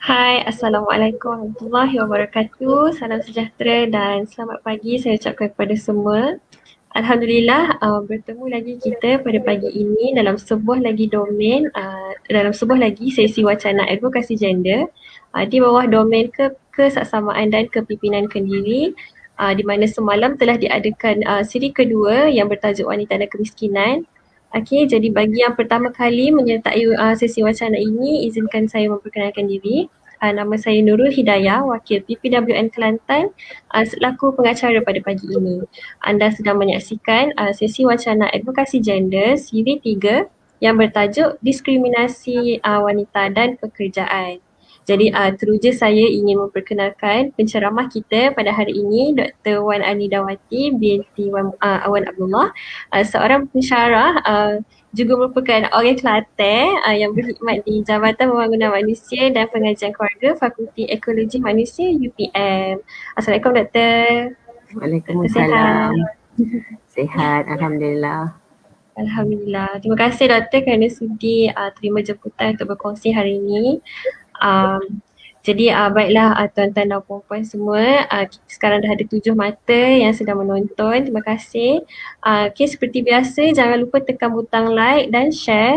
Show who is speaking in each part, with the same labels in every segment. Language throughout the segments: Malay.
Speaker 1: Hai, Assalamualaikum warahmatullahi wabarakatuh. Salam sejahtera dan selamat pagi saya ucapkan kepada semua. Alhamdulillah, bertemu lagi kita pada pagi ini dalam sebuah lagi domain, dalam sebuah lagi sesi wacana advokasi gender di bawah domain kesaksamaan dan kepimpinan kendiri, di mana semalam telah diadakan siri kedua yang bertajuk wanita dan kemiskinan. Okey, jadi bagi yang pertama kali menyertai sesi wacana ini, izinkan saya memperkenalkan diri. Nama saya Nurul Hidayah, Wakil PPWN Kelantan, selaku pengacara pada pagi ini. Anda sedang menyaksikan sesi wacana advokasi gender siri 3 yang bertajuk diskriminasi wanita dan pekerjaan. Jadi teruja saya ingin memperkenalkan penceramah kita pada hari ini, Dr. Wan Anidawati binti Awan Abdullah, seorang pensyarah juga merupakan orang Kelantan yang berkhidmat di Jabatan Pembangunan Manusia dan Pengajian Keluarga Fakulti Ekologi Manusia UPM. Assalamualaikum Doktor. Doktor
Speaker 2: Waalaikumsalam. Sihat, Alhamdulillah.
Speaker 1: Alhamdulillah. Terima kasih Doktor kerana sudi terima jemputan untuk berkongsi hari ini. Jadi baiklah tuan-tuan dan puan-puan semua, kita sekarang dah ada 7 mata yang sedang menonton. Terima kasih. Okay, seperti biasa jangan lupa tekan butang like dan share.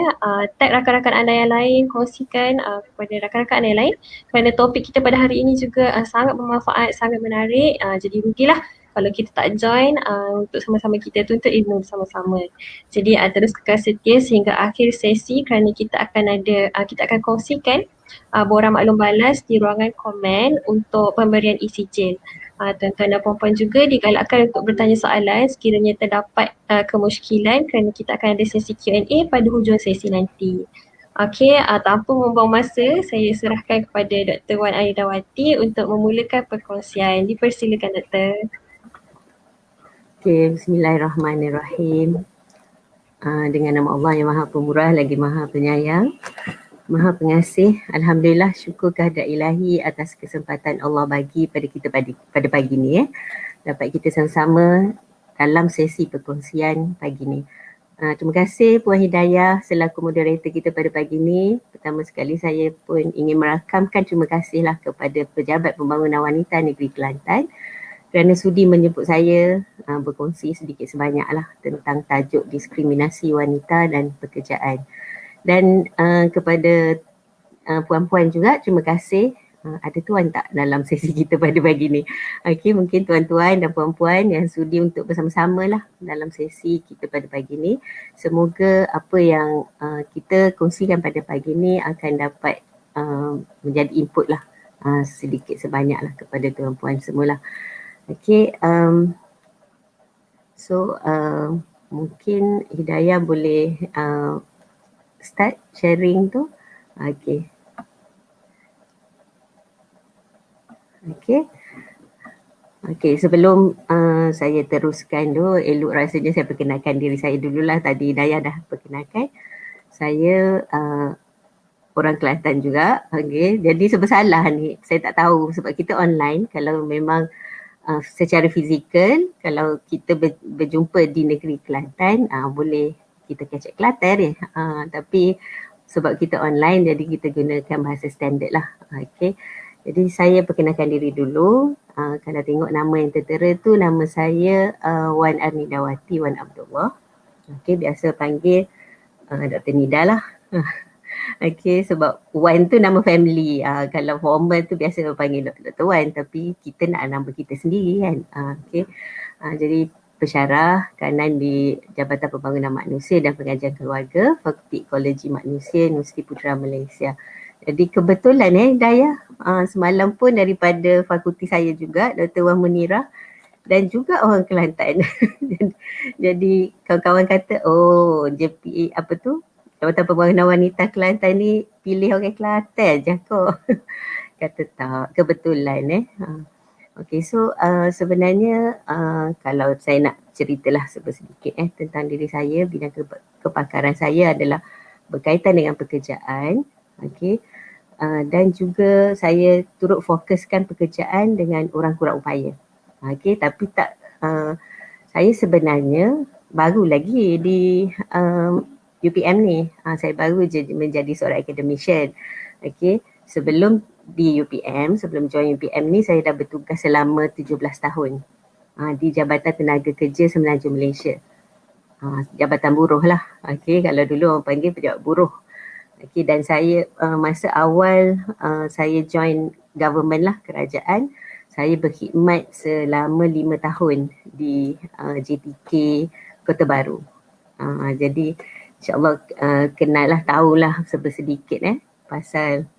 Speaker 1: Tag rakan-rakan anda yang lain, kongsikan kepada rakan-rakan anda yang lain kerana topik kita pada hari ini juga sangat bermanfaat, sangat menarik. Jadi rugilah kalau kita tak join untuk sama-sama kita tuntut ilmu bersama-sama. Jadi terus kekal setia sehingga akhir sesi kerana kita akan kongsikan borang maklum balas di ruangan komen untuk pemberian isi jen. Tuan-tuan dan puan-puan juga digalakkan untuk bertanya soalan sekiranya terdapat kemusykilan kerana kita akan ada sesi Q&A pada hujung sesi nanti. Okey, tanpa membuang masa, saya serahkan kepada Dr. Wan Anidawati untuk memulakan perkongsian. Dipersilakan Dr.
Speaker 2: Okay, bismillahirrahmanirrahim. Dengan nama Allah yang Maha Pemurah lagi Maha Penyayang, Maha Pengasih. Alhamdulillah, syukur kehadirat ilahi atas kesempatan Allah bagi pada kita pada pagi ni dapat kita sama-sama dalam sesi perkongsian pagi ni. Terima kasih Puan Hidayah selaku moderator kita pada pagi ni. Pertama sekali saya pun ingin merakamkan terima kasihlah kepada Pejabat Pembangunan Wanita Negeri Kelantan kerana sudi menjemput saya berkongsi sedikit sebanyaklah tentang tajuk diskriminasi wanita dan pekerjaan. Dan kepada puan-puan juga terima kasih. Ada tuan tak dalam sesi kita pada pagi ni? Okey, mungkin tuan-tuan dan puan-puan yang sudi untuk bersama-sama lah dalam sesi kita pada pagi ni. Semoga apa yang kita kongsikan pada pagi ni akan dapat menjadi input lah sedikit sebanyak lah kepada tuan-puan semualah. Okey, mungkin Hidayah boleh start sharing tu. Okey. Okey, sebelum saya teruskan dulu, elok rasanya saya perkenalkan diri saya dululah. Tadi Hidayah dah perkenalkan. Saya orang Kelantan juga. Okey, jadi sebesalah ni. Saya tak tahu sebab kita online. Kalau memang secara fizikal, kalau kita berjumpa di negeri Kelantan, boleh kita kecek Kelantan tapi sebab kita online jadi kita gunakan bahasa standard lah. Okay. Jadi saya perkenalkan diri dulu. Kalau tengok nama yang tertera tu, nama saya Wan Anidawati Wan Abdullah. Okay, biasa panggil Dr. Nida lah. Okay, sebab Wan tu nama family. Kalau formal tu biasa panggil Dr. Wan, tapi kita nak nama kita sendiri kan. Okay. Jadi pensyarah kanan di Jabatan Pembangunan Manusia dan Pengajian Keluarga, Fakulti Ekologi Manusia, Universiti Putra Malaysia. Jadi kebetulan Daya, semalam pun daripada fakulti saya juga, Dr. Wan Munirah, dan juga orang Kelantan. Jadi kawan-kawan kata, oh JPA apa tu? Jabatan Pembangunan Wanita Kelantan ni pilih orang Kelantan je kok. Kata tak, kebetulan Okay, so sebenarnya kalau saya nak ceritalah sedikit tentang diri saya, bidang kepakaran saya adalah berkaitan dengan pekerjaan. Okay. Dan juga saya turut fokuskan pekerjaan dengan orang kurang upaya. Okay, tapi tak, saya sebenarnya baru lagi di UPM ni. Saya baru je menjadi seorang academician. Okay. Sebelum di UPM. Sebelum join UPM ni saya dah bertugas selama 17 tahun di Jabatan Tenaga Kerja Semenanjung Malaysia. Jabatan buruh lah. Okay, kalau dulu orang panggil pejabat buruh. Okay, dan saya masa awal saya join government lah, kerajaan, saya berkhidmat selama 5 tahun di JTK Kota Baru. Jadi insyaAllah kenal lah, tahulah sedikit pasal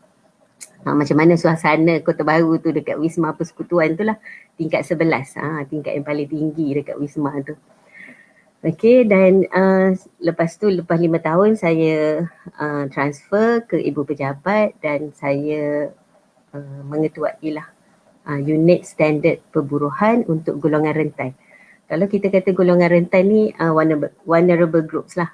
Speaker 2: macam mana suasana Kota Baru tu dekat Wisma Persekutuan tu lah, tingkat 11, tingkat yang paling tinggi dekat Wisma tu. Okay, dan lepas 5 tahun saya transfer ke Ibu Pejabat dan saya mengetuai lah unit standard perburuhan untuk golongan rentan. Kalau kita kata golongan rentan ni vulnerable groups lah,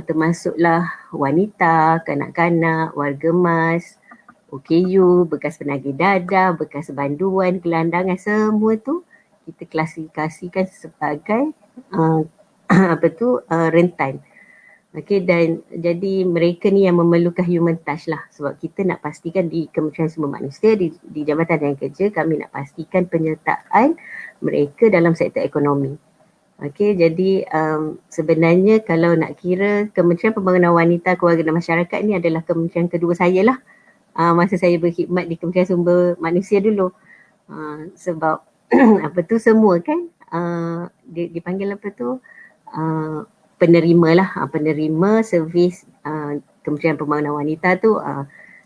Speaker 2: termasuklah wanita, kanak-kanak, warga emas, OKU, bekas penagih dadah, bekas banduan, gelandangan, semua tu kita klasifikasikan sebagai rentan. Okay, dan jadi mereka ni yang memerlukan human touch lah, sebab kita nak pastikan di Kementerian Sumber Manusia, di Jabatan Tenaga Kerja, kami nak pastikan penyertaan mereka dalam sektor ekonomi. Okay, jadi sebenarnya kalau nak kira Kementerian Pembangunan Wanita, Keluarga dan Masyarakat ni adalah kementerian kedua saya lah masa saya berkhidmat di Kementerian Sumber Manusia dulu. Sebab semua kan dipanggil penerima lah, penerima servis Kementerian Pembangunan Wanita tu.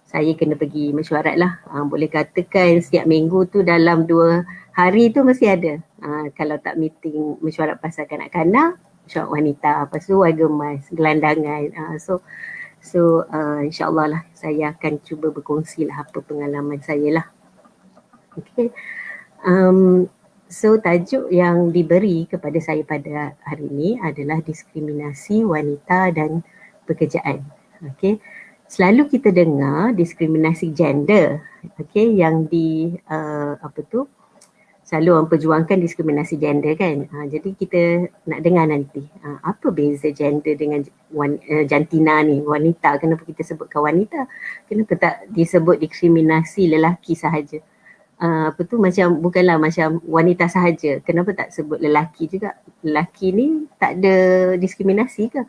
Speaker 2: Saya kena pergi mesyuarat lah. Boleh katakan setiap minggu tu dalam 2 hari tu mesti ada. Kalau tak meeting mesyuarat pasal kanak-kanak, mesyuarat wanita, lepas tu warga emas, gelandangan. So insyaAllah lah saya akan cuba berkongsi lah apa pengalaman saya lah. Okay. So tajuk yang diberi kepada saya pada hari ini adalah diskriminasi wanita dan pekerjaan. Okay. Selalu kita dengar diskriminasi gender, okay, yang selalu orang perjuangkan diskriminasi gender kan. Jadi kita nak dengar nanti apa beza gender dengan jantina ni, wanita. Kenapa kita sebutkan wanita? Kenapa tak disebut diskriminasi lelaki sahaja? Bukanlah macam wanita sahaja. Kenapa tak sebut lelaki juga? Lelaki ni tak ada diskriminasi ke?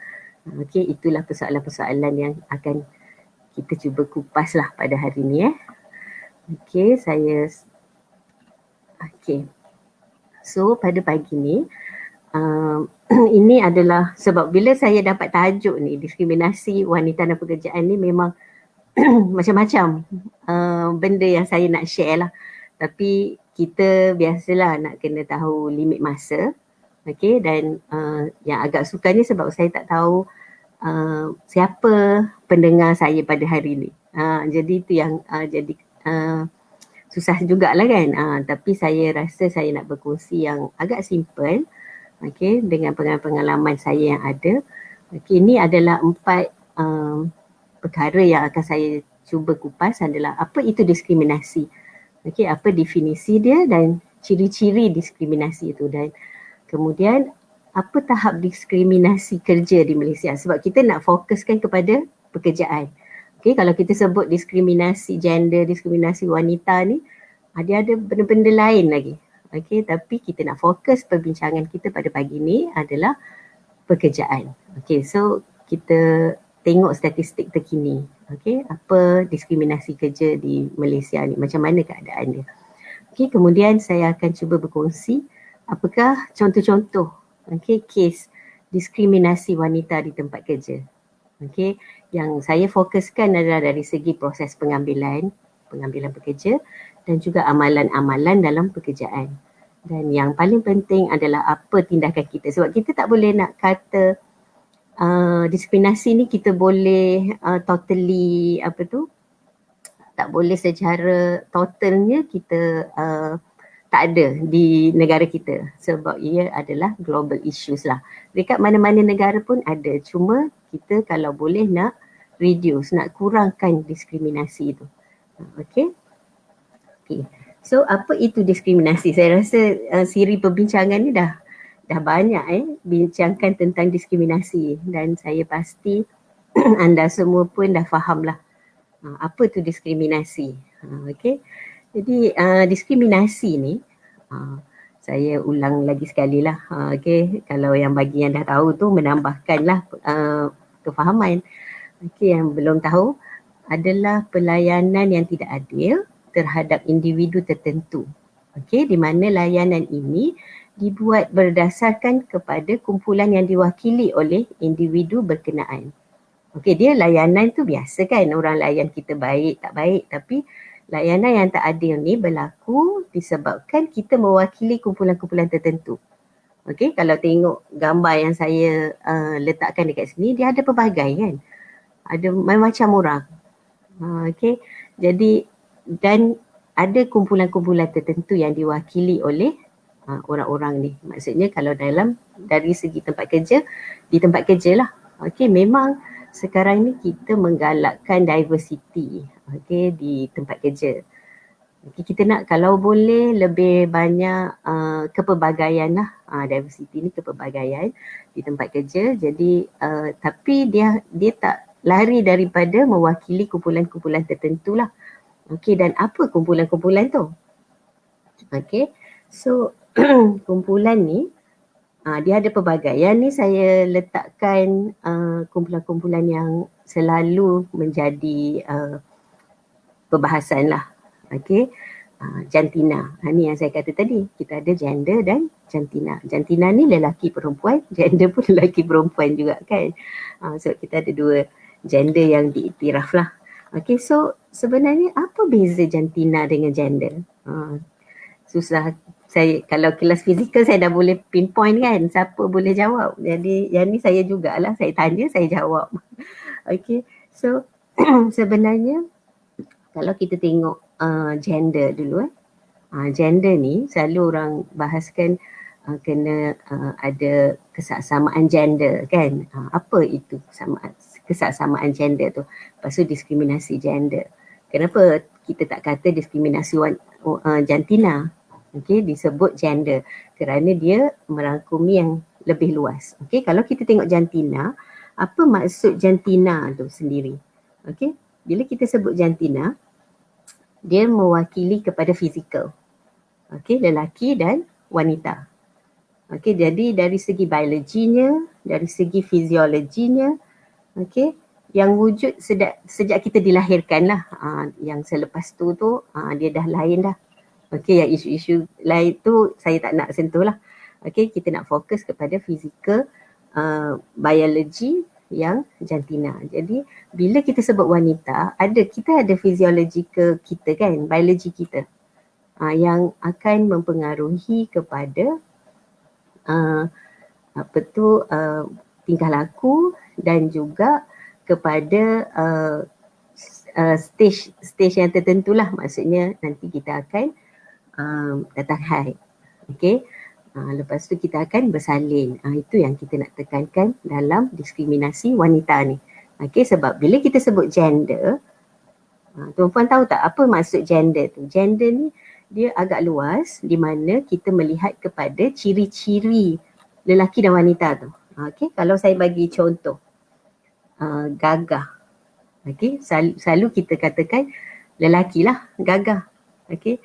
Speaker 2: Okay, itulah persoalan-persoalan yang akan kita cuba kupas lah pada hari ni. Okay, so pada pagi ni ini adalah sebab bila saya dapat tajuk ni, diskriminasi wanita dan pekerjaan ni, memang macam-macam benda yang saya nak share lah. Tapi kita biasalah nak kena tahu limit masa. Okay, dan yang agak sukanya sebab saya tak tahu siapa pendengar saya pada hari ni. Jadi itu yang jadi susah jugalah kan. Tapi saya rasa saya nak berkongsi yang agak simple, okay, dengan pengalaman saya yang ada. Okay, ini adalah 4 perkara yang akan saya cuba kupas adalah apa itu diskriminasi. Okay, apa definisi dia dan ciri-ciri diskriminasi itu, dan kemudian apa tahap diskriminasi kerja di Malaysia, sebab kita nak fokuskan kepada pekerjaan. Okay, kalau kita sebut diskriminasi gender, diskriminasi wanita ni, ada benda-benda lain lagi. Okay, tapi kita nak fokus perbincangan kita pada pagi ni adalah pekerjaan. Okay, so kita tengok statistik terkini. Okay, apa diskriminasi kerja di Malaysia ni, macam mana keadaan dia. Okay, kemudian saya akan cuba berkongsi apakah contoh-contoh kes diskriminasi wanita di tempat kerja. Okay, yang saya fokuskan adalah dari segi proses pengambilan pekerja dan juga amalan-amalan dalam pekerjaan. Dan yang paling penting adalah apa tindakan kita, sebab kita tak boleh nak kata diskriminasi ni kita boleh totally tak boleh secara totalnya kita tak ada di negara kita, sebab ia adalah global issues lah. Dekat mana-mana negara pun ada, cuma kita kalau boleh nak reduce, nak kurangkan diskriminasi itu. Okay. So apa itu diskriminasi? Saya rasa siri perbincangan ni dah banyak bincangkan tentang diskriminasi, dan saya pasti anda semua pun dah faham lah Apa tu diskriminasi? Okey. Jadi diskriminasi ni saya ulang lagi sekali lah. Okey, kalau yang bagi yang dah tahu tu menambahkanlah kefahaman. Okey, yang belum tahu adalah pelayanan yang tidak adil terhadap individu tertentu. Okey, di mana layanan ini dibuat berdasarkan kepada kumpulan yang diwakili oleh individu berkenaan. Okey, dia layanan tu biasa kan, orang layan kita baik tak baik, tapi layanan yang tak adil ni berlaku disebabkan kita mewakili kumpulan-kumpulan tertentu. Okey, kalau tengok gambar yang saya letakkan dekat sini, dia ada pelbagai kan. Ada macam orang. Okey, jadi dan ada kumpulan-kumpulan tertentu yang diwakili oleh orang-orang ni. Maksudnya kalau dari segi tempat kerja, di tempat kerja lah. Okey, memang sekarang ni kita menggalakkan diversity, okey, di tempat kerja. Okay, kita nak kalau boleh lebih banyak kepelbagaian lah. Diversity ni kepelbagaian di tempat kerja. Jadi tapi dia tak lari daripada mewakili kumpulan-kumpulan tertentu lah. Okey, dan apa kumpulan-kumpulan tu? Okey, so kumpulan ni dia ada pelbagaian ni, saya letakkan kumpulan-kumpulan yang selalu menjadi perbahasan lah. Okey, jantina. Ni yang saya kata tadi, kita ada gender dan jantina. Jantina ni lelaki perempuan, gender pun lelaki perempuan juga kan. So kita ada dua gender yang diiktiraf lah. Okey, so sebenarnya apa beza jantina dengan gender? Susah. Saya kalau kelas fizikal saya dah boleh pinpoint kan, siapa boleh jawab. Jadi yang ni saya jugalah, saya tanya saya jawab. Okay, so sebenarnya kalau kita tengok gender dulu gender ni selalu orang bahaskan kena ada kesaksamaan gender kan. Apa itu kesaksamaan gender tu? Lepas tu diskriminasi gender. Kenapa kita tak kata diskriminasi jantina? Okey, disebut gender kerana dia merangkumi yang lebih luas. Okey, kalau kita tengok jantina, apa maksud jantina tu sendiri? Okey, bila kita sebut jantina, dia mewakili kepada fizikal. Okey, lelaki dan wanita. Okey, jadi dari segi biologinya, dari segi fiziologinya, okey, yang wujud sejak kita dilahirkan lah. Yang selepas tu dia dah lain dah. Okey, yang isu-isu lain tu saya tak nak sentuh lah. Okey, kita nak fokus kepada fizikal biologi yang jantina. Jadi bila kita sebut wanita, kita ada fiziologikal kita kan, biologi kita yang akan mempengaruhi kepada tingkah laku dan juga kepada stage yang tertentu lah. Maksudnya nanti kita akan datang haid. Okey. Lepas tu kita akan bersalin. Itu yang kita nak tekankan dalam diskriminasi wanita ni. Okey, sebab bila kita sebut gender, tuan-puan tahu tak apa maksud gender tu? Gender ni dia agak luas di mana kita melihat kepada ciri-ciri lelaki dan wanita tu. Okey, kalau saya bagi contoh, gagah. Okey, selalu kita katakan lelaki lah gagah. Okey.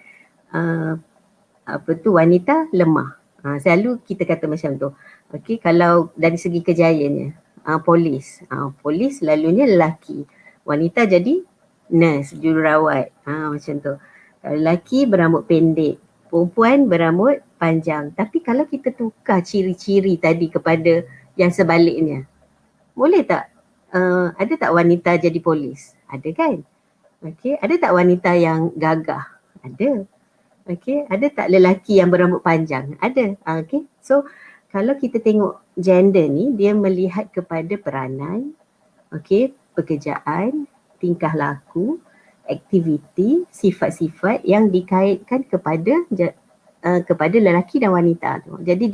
Speaker 2: Wanita lemah. Selalu kita kata macam tu. Okey, kalau dari segi kejayaannya, polis. Polis selalunya lelaki. Wanita jadi nurse, jururawat. Macam tu. Kalau lelaki berambut pendek, perempuan berambut panjang. Tapi kalau kita tukar ciri-ciri tadi kepada yang sebaliknya, boleh tak? Ada tak wanita jadi polis? Ada kan? Okey, ada tak wanita yang gagah? Ada. Okey, ada tak lelaki yang berambut panjang? Ada. Okey, so kalau kita tengok gender ni, dia melihat kepada peranan, okey, pekerjaan, tingkah laku, aktiviti, sifat-sifat yang dikaitkan kepada lelaki dan wanita tu. Jadi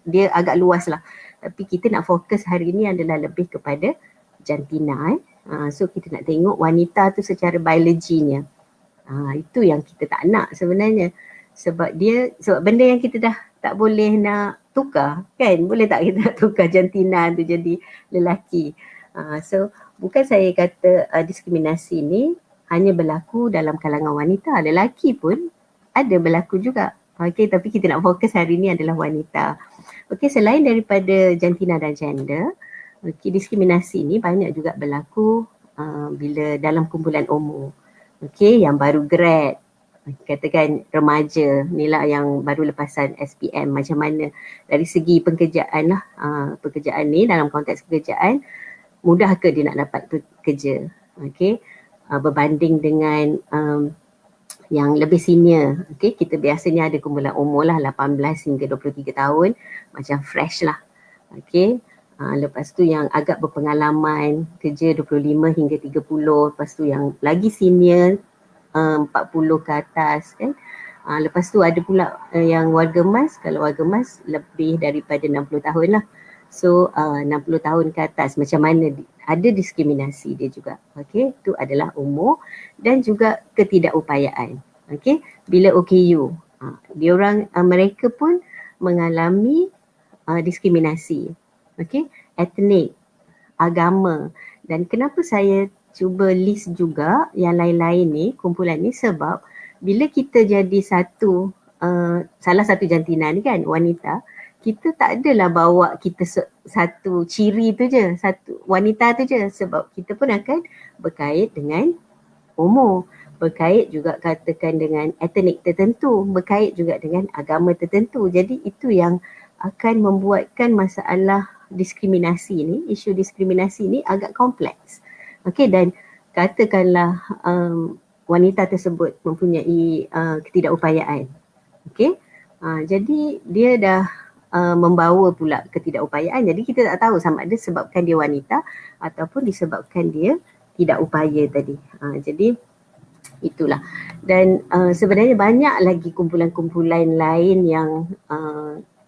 Speaker 2: dia agak luas lah. Tapi kita nak fokus hari ni adalah lebih kepada jantina. So kita nak tengok wanita tu secara biologinya. Itu yang kita tak nak sebenarnya. Sebab benda yang kita dah tak boleh nak tukar kan. Boleh tak kita nak tukar jantina tu jadi lelaki. So bukan saya kata diskriminasi ni hanya berlaku dalam kalangan wanita, lelaki pun ada berlaku juga. Okey, tapi kita nak fokus hari ni adalah wanita. Okey, selain daripada jantina dan gender, okey, diskriminasi ni banyak juga berlaku bila dalam kumpulan umur. Okey, yang baru grad, katakan remaja ni lah yang baru lepasan SPM, macam mana dari segi pekerjaan lah, pekerjaan ni dalam konteks pekerjaan mudah ke dia nak dapat kerja, okey, berbanding dengan yang lebih senior. Okey, kita biasanya ada kumpulan umur lah 18 hingga 23 tahun, macam fresh lah. Okey, lepas tu yang agak berpengalaman kerja 25 hingga 30, lepas tu yang lagi senior 40 ke atas kan. Lepas tu ada pula yang warga emas, kalau warga emas lebih daripada 60 tahun lah. So 60 tahun ke atas, macam mana ada diskriminasi dia juga. Okey, itu adalah umur dan juga ketidakupayaan. Okey, bila OKU, diorang mereka pun mengalami diskriminasi. Okey, etnik, agama. Dan kenapa saya cuba list juga yang lain-lain ni, kumpulan ni, sebab bila kita jadi satu salah satu jantina ni kan, wanita, kita tak adalah bawa kita satu ciri tu je, satu wanita tu je, sebab kita pun akan berkait dengan umur, berkait juga katakan dengan etnik tertentu, berkait juga dengan agama tertentu. Jadi itu yang akan membuatkan masalah diskriminasi ni, isu diskriminasi ni agak kompleks. Okey, dan katakanlah wanita tersebut mempunyai ketidakupayaan. Okey, jadi dia dah membawa pula ketidakupayaan, jadi kita tak tahu sama ada sebabkan dia wanita ataupun disebabkan dia tidak upaya tadi. Jadi itulah. Dan sebenarnya banyak lagi kumpulan-kumpulan lain yang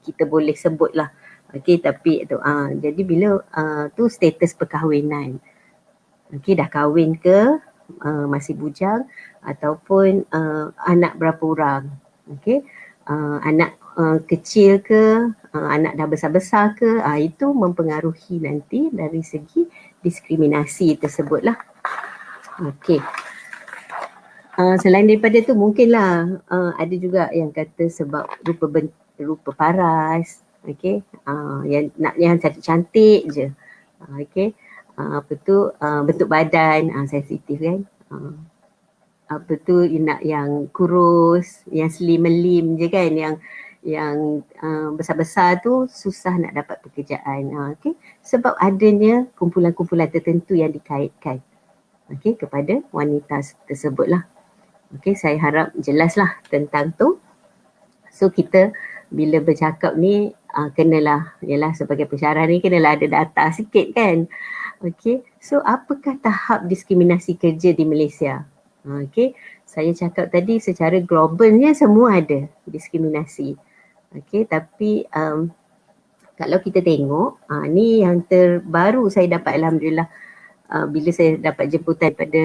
Speaker 2: kita boleh sebut lah. Okey, tapi tu jadi bila tu status perkahwinan. Okey, dah kahwin ke, masih bujang, ataupun anak berapa orang. Okey, anak kecil ke, anak dah besar-besar ke, itu mempengaruhi nanti dari segi diskriminasi tersebut lah. Okey. Selain daripada tu mungkinlah ada juga yang kata sebab rupa paras, okey, yang cantik-cantik je, okey, apa tu bentuk badan sensitif kan, apa tu nak yang kurus, yang slim je kan, yang besar-besar tu susah nak dapat pekerjaan, okey, sebab adanya kumpulan-kumpulan tertentu yang dikaitkan, okey, kepada wanita tersebut lah. Okey, saya harap jelaslah tentang tu. So kita bila bercakap ni kenalah, yalah sebagai pensyarah ni kenalah ada data sikit kan. Okey, so apakah tahap diskriminasi kerja di Malaysia? Okey, saya cakap tadi secara globalnya semua ada diskriminasi. Okey, tapi kalau kita tengok, ni yang terbaru saya dapat, alhamdulillah. Bila saya dapat jemputan pada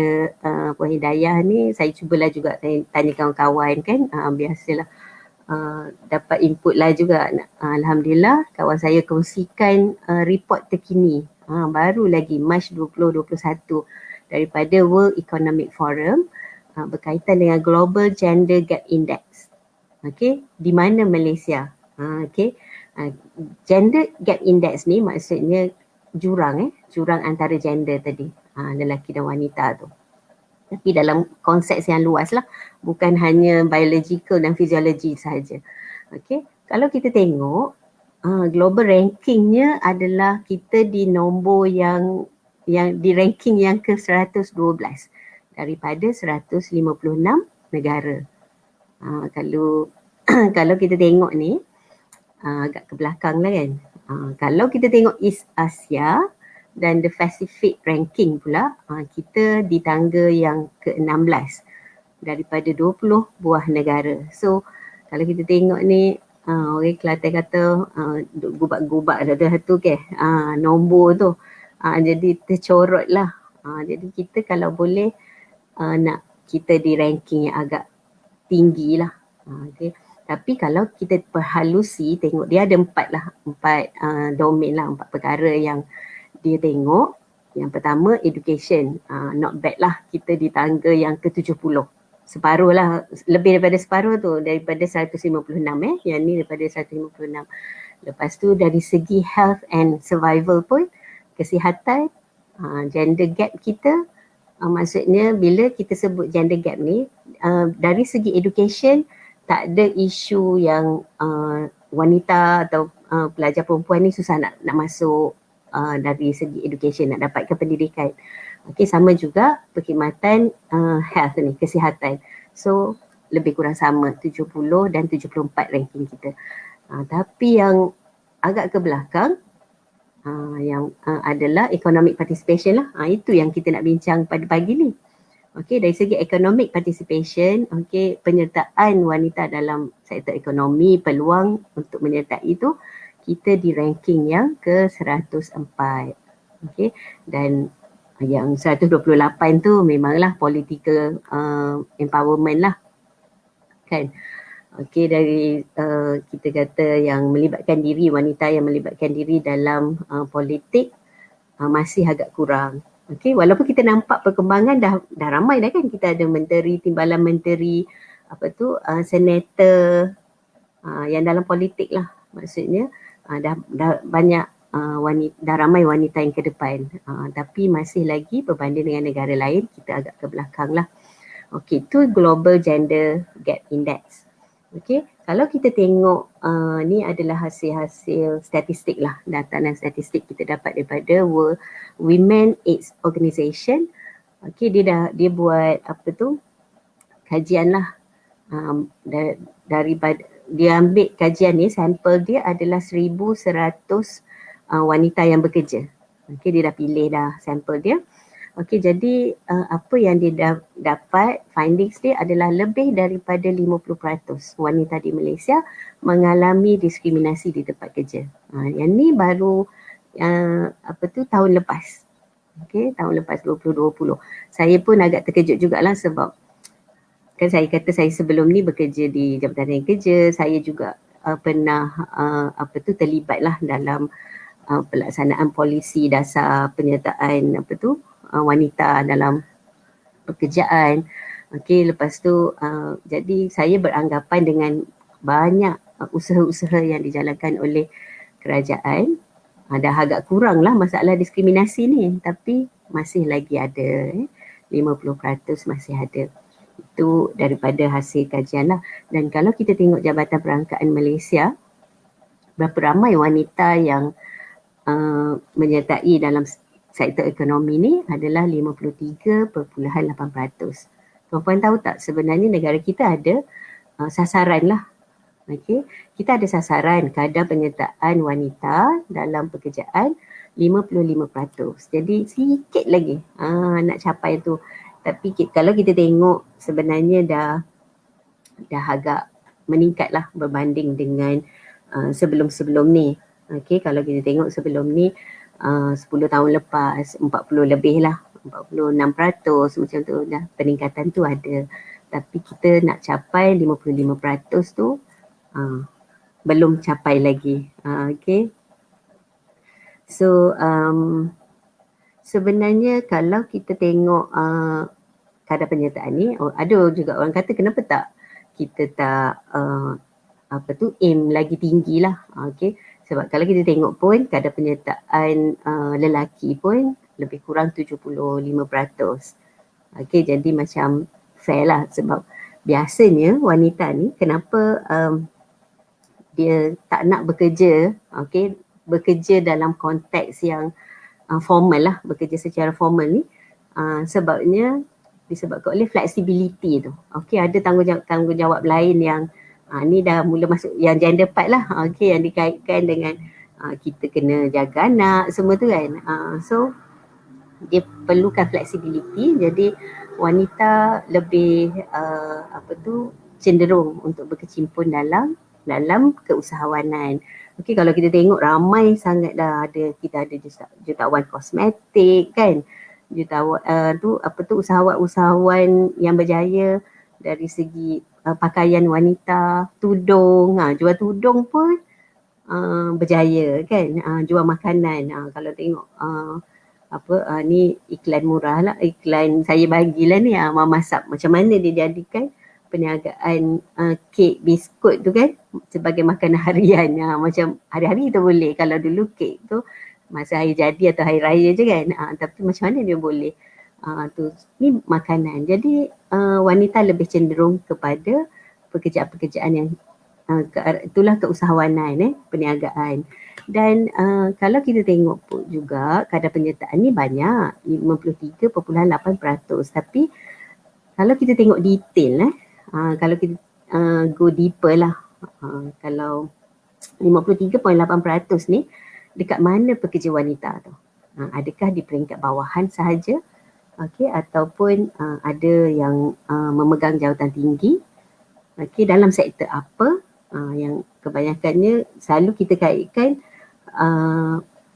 Speaker 2: Puan Hidayah ni, saya cubalah juga tanya kawan-kawan kan, biasalah dapat input lah juga. Alhamdulillah kawan saya kongsikan report terkini baru lagi Mac 2021 daripada World Economic Forum berkaitan dengan Global Gender Gap Index. Okay, di mana Malaysia. Okay, Gender Gap Index ni maksudnya jurang antara gender tadi, lelaki dan wanita tu. Tapi dalam konsep yang luas lah, bukan hanya biological dan physiology sahaja. Okay, kalau kita tengok global rankingnya adalah kita di nombor yang di ranking yang ke 112 daripada 156 negara. Kalau kalau kita tengok ni agak ke belakang lah kan. Kalau kita tengok East Asia dan the Pacific ranking pula, kita di tangga yang ke-16 daripada 20 buah negara. So kalau kita tengok ni, orang Kelantan kata gubak-gubak dah tu ke, nombor tu. Jadi tercorot lah. Jadi kita kalau boleh nak kita di ranking yang agak tinggi lah. Okay. Tapi kalau kita perhalusi, tengok dia ada empat domain lah, 4 perkara yang dia tengok. Yang pertama education, not bad lah, kita di tangga yang ke-70. Separuh lah, lebih daripada separuh tu, daripada 156 yang ni daripada 156. Lepas tu dari segi health and survival pun, kesihatan, gender gap kita, maksudnya bila kita sebut gender gap ni, dari segi education tak ada isu yang wanita atau pelajar perempuan ni susah nak masuk dari segi education, nak dapatkan pendidikan. Okey, sama juga perkhidmatan health ni, kesihatan. So lebih kurang sama, 70 dan 74 ranking kita. Tapi yang agak ke belakang yang adalah economic participation lah. Itu yang kita nak bincang pada pagi ni. Okey, dari segi economic participation, okey, penyertaan wanita dalam sektor ekonomi, peluang untuk menyertai itu, kita di ranking yang ke-104. Okey, dan yang 128 tu memanglah political empowerment lah. Kan? Okey, dari kita kata yang melibatkan diri, wanita yang melibatkan diri dalam politik masih agak kurang. Okey, walaupun kita nampak perkembangan dah ramai dah kan, kita ada menteri, timbalan menteri, senator yang dalam politik lah, maksudnya dah banyak wanita, dah ramai wanita yang ke depan, tapi masih lagi berbanding dengan negara lain kita agak ke belakang lah. Okey, tu Global Gender Gap Index. Okey, kalau kita tengok ni adalah hasil-hasil statistik lah, data dan statistik kita dapat daripada World Women AIDS Organization. Okey, dia buat kajian lah, daripada dia ambil kajian ni, sampel dia adalah 1,100 wanita yang bekerja. Okey, dia dah pilih dah sampel dia. Okey, jadi apa yang dia dapat, findings dia adalah lebih daripada 50% wanita di Malaysia mengalami diskriminasi di tempat kerja. Yang ni baru tahun lepas. Okey, tahun lepas 2020. Saya pun agak terkejut jugalah sebab kan saya kata saya sebelum ni bekerja di Jabatan Raya Kerja, saya juga pernah terlibat lah dalam pelaksanaan polisi dasar penyertaan wanita dalam pekerjaan. Okey, lepas tu jadi saya beranggapan dengan banyak usaha-usaha yang dijalankan oleh kerajaan, dah agak kurang lah masalah diskriminasi ni, tapi masih lagi ada 50% masih ada. Itu daripada hasil kajian lah. Dan kalau kita tengok Jabatan Perangkaan Malaysia, berapa ramai wanita yang menyertai dalam sektor ekonomi ni adalah 53.8%. Tuan-puan tahu tak, sebenarnya negara kita ada sasaran lah. Okay. Kita ada sasaran kadar penyertaan wanita dalam pekerjaan 55%. Jadi sikit lagi nak capai tu. Tapi kalau kita tengok sebenarnya dah agak meningkat lah berbanding dengan sebelum-sebelum ni. Okay, kalau kita tengok sebelum ni 10 tahun lepas 40 lebih lah, 46% macam tu, dah peningkatan tu ada. Tapi kita nak capai 55% tu belum capai lagi. Okay. So sebenarnya kalau kita tengok kadar penyertaan ni, ada juga orang kata kenapa tak kita tak aim lagi tinggi lah. Okay. Sebab kalau kita tengok pun kadar penyertaan lelaki pun lebih kurang 75%. Okay, jadi macam fair lah, sebab biasanya wanita ni kenapa dia tak nak bekerja, okay, bekerja dalam konteks yang formal lah, bekerja secara formal ni, sebabnya disebabkan oleh flexibility tu. Okay, ada tanggungjawab lain yang ni dah mula masuk yang gender part lah, okay, yang dikaitkan dengan kita kena jaga anak semua tu kan. So dia perlukan flexibility, jadi wanita lebih cenderung untuk berkecimpung dalam keusahawanan. Okey, kalau kita tengok ramai sangat dah ada, kita ada jutawan kosmetik kan, jutawan usahawan yang berjaya dari segi pakaian wanita, tudung, jual tudung pun berjaya kan, jual makanan. Kalau tengok ni iklan murah lah, iklan saya bagilah ni, Mama Sap macam mana dia jadikan perniagaan kek biskut tu kan sebagai makanan harian. Macam hari-hari kita boleh, kalau dulu kek tu masa hari jadi atau hari raya je kan, tapi macam mana dia boleh tu ni makanan. Jadi wanita lebih cenderung kepada pekerjaan-pekerjaan yang itulah keusahawanan, perniagaan. Dan kalau kita tengok pun juga kadar penyertaan ni banyak, 53.8%. Tapi kalau kita tengok detail kalau kita go deeper lah, kalau 53.8% ni dekat mana pekerja wanita tu? Adakah di peringkat bawahan sahaja? Okey, ataupun ada yang memegang jawatan tinggi? Okey, dalam sektor apa? Yang kebanyakannya selalu kita kaitkan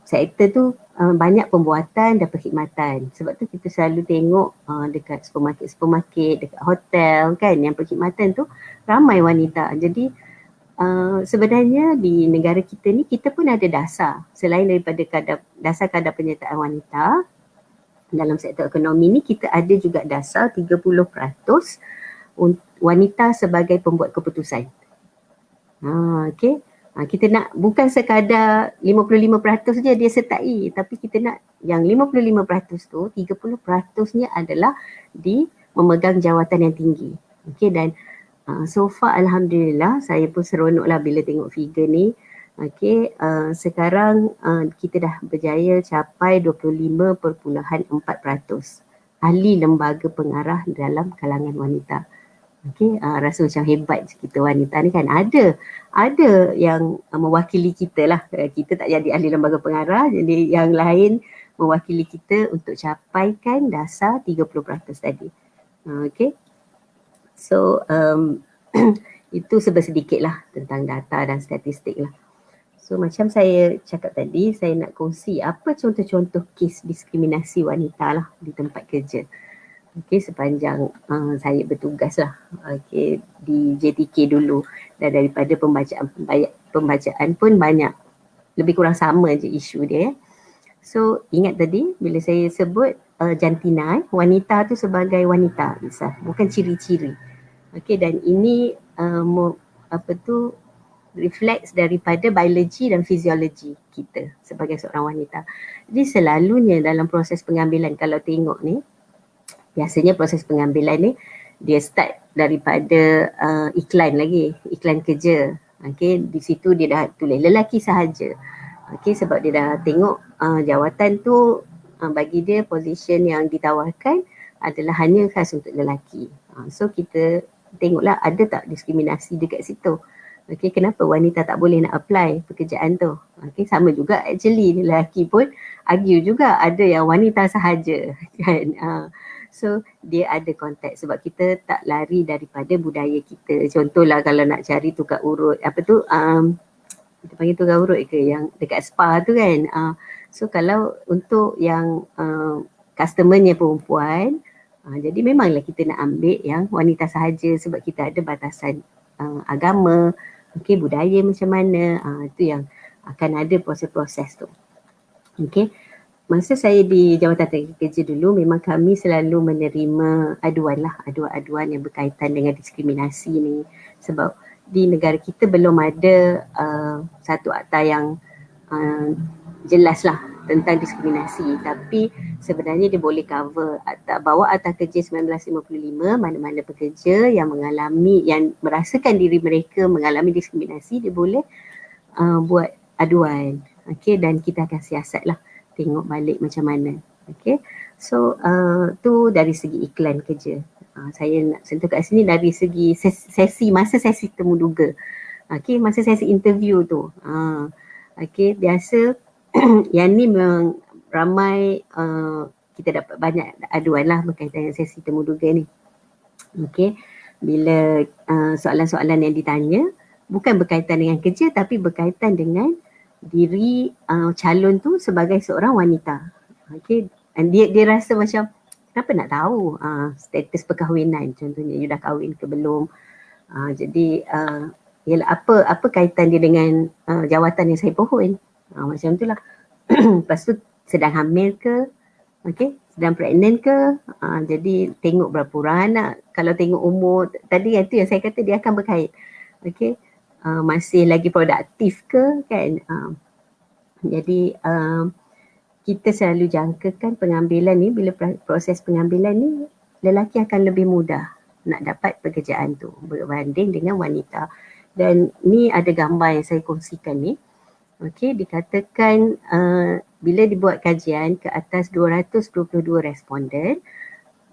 Speaker 2: sektor tu banyak pembuatan dan perkhidmatan. Sebab tu kita selalu tengok dekat supermarket, dekat hotel kan, yang perkhidmatan tu ramai wanita. Jadi sebenarnya di negara kita ni kita pun ada dasar. Selain daripada dasar kadar penyertaan wanita, dalam sektor ekonomi ni kita ada juga dasar 30% wanita sebagai pembuat keputusan. Okey. Kita nak bukan sekadar 55% je dia sertai, tapi kita nak yang 55% tu 30%-nya adalah di memegang jawatan yang tinggi. Okey, dan so far alhamdulillah saya pun seronoklah bila tengok figure ni. Okey, sekarang kita dah berjaya capai 25.4% ahli lembaga pengarah dalam kalangan wanita. Okey, rasa macam hebat kita wanita ni kan. Ada yang mewakili kita lah. Kita tak jadi ahli lembaga pengarah, jadi yang lain mewakili kita untuk capaikan dasar 30% tadi. Okey. So itu sedikit lah tentang data dan statistik lah. So macam saya cakap tadi, saya nak kongsi apa contoh-contoh kes diskriminasi wanita lah di tempat kerja. Okey, sepanjang saya bertugas lah, okey, di JTK dulu, dan daripada pembacaan pun banyak, lebih kurang sama je isu dia. So ingat tadi bila saya sebut jantina, wanita tu sebagai wanita, bukan ciri-ciri. Okey, dan ini refleks daripada biologi dan fiziologi kita sebagai seorang wanita. Jadi selalunya dalam proses pengambilan, kalau tengok ni, biasanya proses pengambilan ni dia start daripada iklan kerja. Okey, di situ dia dah tulis lelaki sahaja. Okey, sebab dia dah tengok jawatan tu bagi dia position yang ditawarkan adalah hanya khas untuk lelaki. So kita tengoklah ada tak diskriminasi dekat situ. Okey, kenapa wanita tak boleh nak apply pekerjaan tu? Okey, sama juga actually lelaki pun argue juga ada yang wanita sahaja kan. So dia ada konteks sebab kita tak lari daripada budaya kita. Contohlah kalau nak cari tukar urut, kita panggil tukar urut ke yang dekat spa tu kan. So kalau untuk yang customernya perempuan, jadi memanglah kita nak ambil yang wanita sahaja sebab kita ada batasan agama, okey, budaya macam mana, itu yang akan ada proses-proses tu. Okey. Masa saya di Jabatan Teknik Kerja dulu, memang kami selalu menerima aduan-aduan yang berkaitan dengan diskriminasi ni. Sebab di negara kita belum ada satu akta yang jelas lah tentang diskriminasi. Tapi sebenarnya dia boleh cover bawah Akta Kerja 1955, mana-mana pekerja yang merasakan diri mereka mengalami diskriminasi, dia boleh buat aduan. Okey, dan kita akan siasat lah, tengok balik macam mana. Okay. So tu dari segi iklan kerja. Saya nak sentuh kat sini dari segi masa sesi temu duga. Okay, masa sesi interview tu. Okay, biasa yang ni memang ramai kita dapat banyak aduan lah berkaitan dengan sesi temu duga ni. Okay, bila soalan-soalan yang ditanya bukan berkaitan dengan kerja tapi berkaitan dengan diri calon tu sebagai seorang wanita. Okay, and dia rasa macam kenapa nak tahu status perkahwinan, contohnya you dah kahwin ke belum. Jadi ialah apa kaitan dia dengan jawatan yang saya pohon, macam tu lah. Lepas tu sedang hamil ke, Okey, sedang pregnant ke? Jadi tengok berapa orang anak. Kalau tengok umur, tadi itu yang saya kata dia akan berkait. Okey, masih lagi produktif ke kan? Jadi kita selalu jangkakan pengambilan ni, bila proses pengambilan ni, lelaki akan lebih mudah nak dapat pekerjaan tu berbanding dengan wanita. Dan ni ada gambar yang saya kongsikan ni. Okey, dikatakan bila dibuat kajian ke atas 222 responden,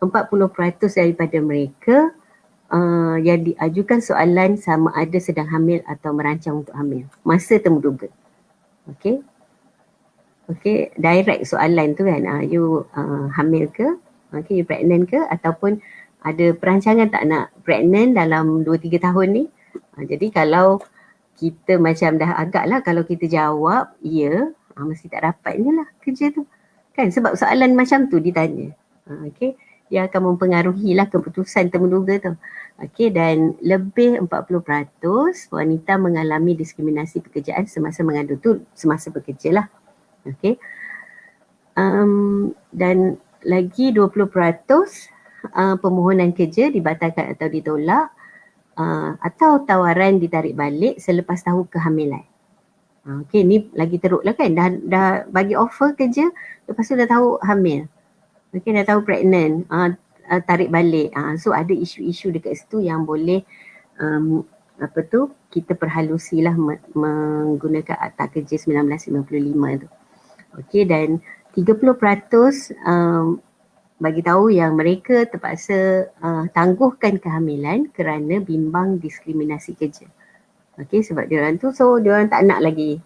Speaker 2: 40% daripada mereka yang diajukan soalan sama ada sedang hamil atau merancang untuk hamil masa temuduga. Okey. Okey, direct soalan tu kan, you hamil ke? Okey, you pregnant ke? Ataupun ada perancangan tak nak pregnant dalam 2-3 tahun ni? Jadi kalau kita macam dah agak lah kalau kita jawab ya, mesti tak dapatnya lah kerja tu. Kan sebab soalan macam tu ditanya. Okey, dia akan mempengaruhi lah keputusan temuduga tu. Okey, dan lebih 40% wanita mengalami diskriminasi pekerjaan semasa mengandung tu, semasa bekerja lah. Okey. Dan lagi 20% permohonan kerja dibatalkan atau ditolak atau tawaran ditarik balik selepas tahu kehamilan. Okey, ni lagi teruk lah kan, dah bagi offer kerja, lepas tu dah tahu hamil. Okey, dah tahu pregnant, tarik balik. So ada isu-isu dekat situ yang boleh kita perhalusi lah menggunakan Akta Kerja 1955 tu. Okey, dan 30% bagi tahu yang mereka terpaksa tangguhkan kehamilan kerana bimbang diskriminasi kerja. Okey, sebab diorang tu, so diorang tak nak lagi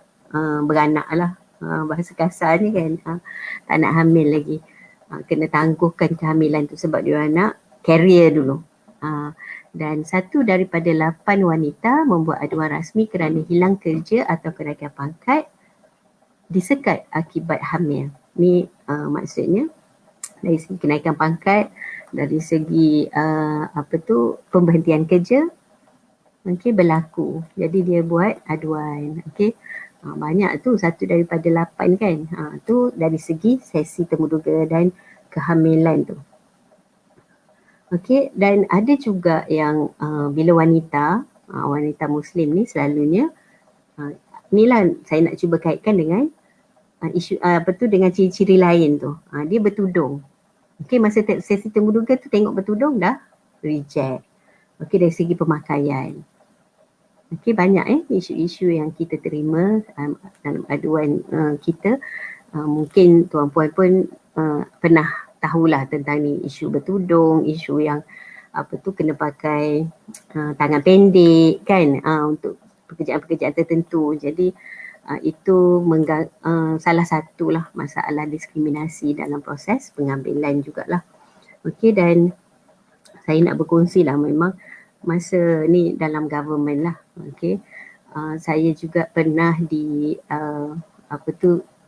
Speaker 2: beranak lah. Bahasa kasar ni kan, tak nak hamil lagi. Kena tangguhkan kehamilan tu sebab diorang nak career dulu. Dan 1 daripada 8 wanita membuat aduan rasmi kerana hilang kerja atau kenaikan pangkat disekat akibat hamil. Ni maksudnya dari segi kenaikan pangkat, dari segi pemberhentian kerja, okey, berlaku. Jadi dia buat aduan. Okey, banyak tu, 1 daripada 8 kan. Tu dari segi sesi temuduga dan kehamilan tu. Okey, dan ada juga yang bila wanita Muslim ni selalunya ni lah saya nak cuba kaitkan dengan isu dengan ciri-ciri lain tu. Dia bertudung. Okey, masa sesi temuduga tu tengok bertudung dah reject. Okey, dari segi pemakaian. Okey, banyak isu-isu yang kita terima dalam aduan kita. Mungkin tuan-puan pun pernah tahulah tentang ni, isu bertudung, isu yang kena pakai tangan pendek kan, untuk pekerjaan-pekerjaan tertentu. Jadi itu salah satulah masalah diskriminasi dalam proses pengambilan jugalah. Okey, dan saya nak berkongsi lah, memang masa ni dalam government lah. Okey, saya juga pernah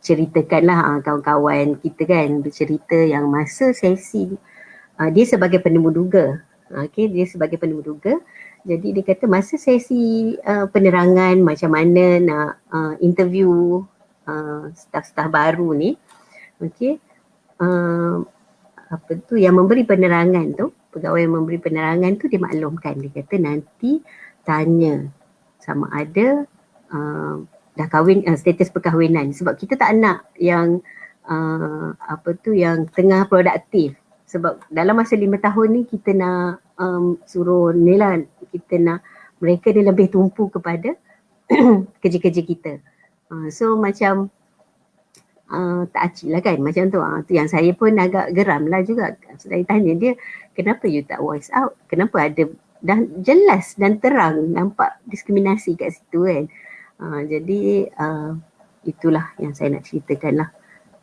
Speaker 2: ceritakan lah kawan-kawan kita kan bercerita yang masa sesi dia sebagai penemuduga. Okey, dia sebagai penemuduga. Jadi dia kata masa sesi penerangan macam mana nak interview staf-staf baru ni, okey, yang memberi penerangan tu, pegawai yang memberi penerangan tu dia maklumkan, dia kata nanti tanya sama ada dah kahwin, status perkahwinan, sebab kita tak nak yang yang tengah produktif. Sebab dalam masa 5 tahun ni kita nak suruh ni lah, kita nak mereka dia lebih tumpu kepada kerja-kerja kita. So macam tak acik lah kan macam tu. Tu yang saya pun agak geram lah juga. Saya tanya dia, kenapa you tak voice out? Kenapa ada dah jelas dan terang nampak diskriminasi kat situ kan. Jadi itulah yang saya nak ceritakan lah.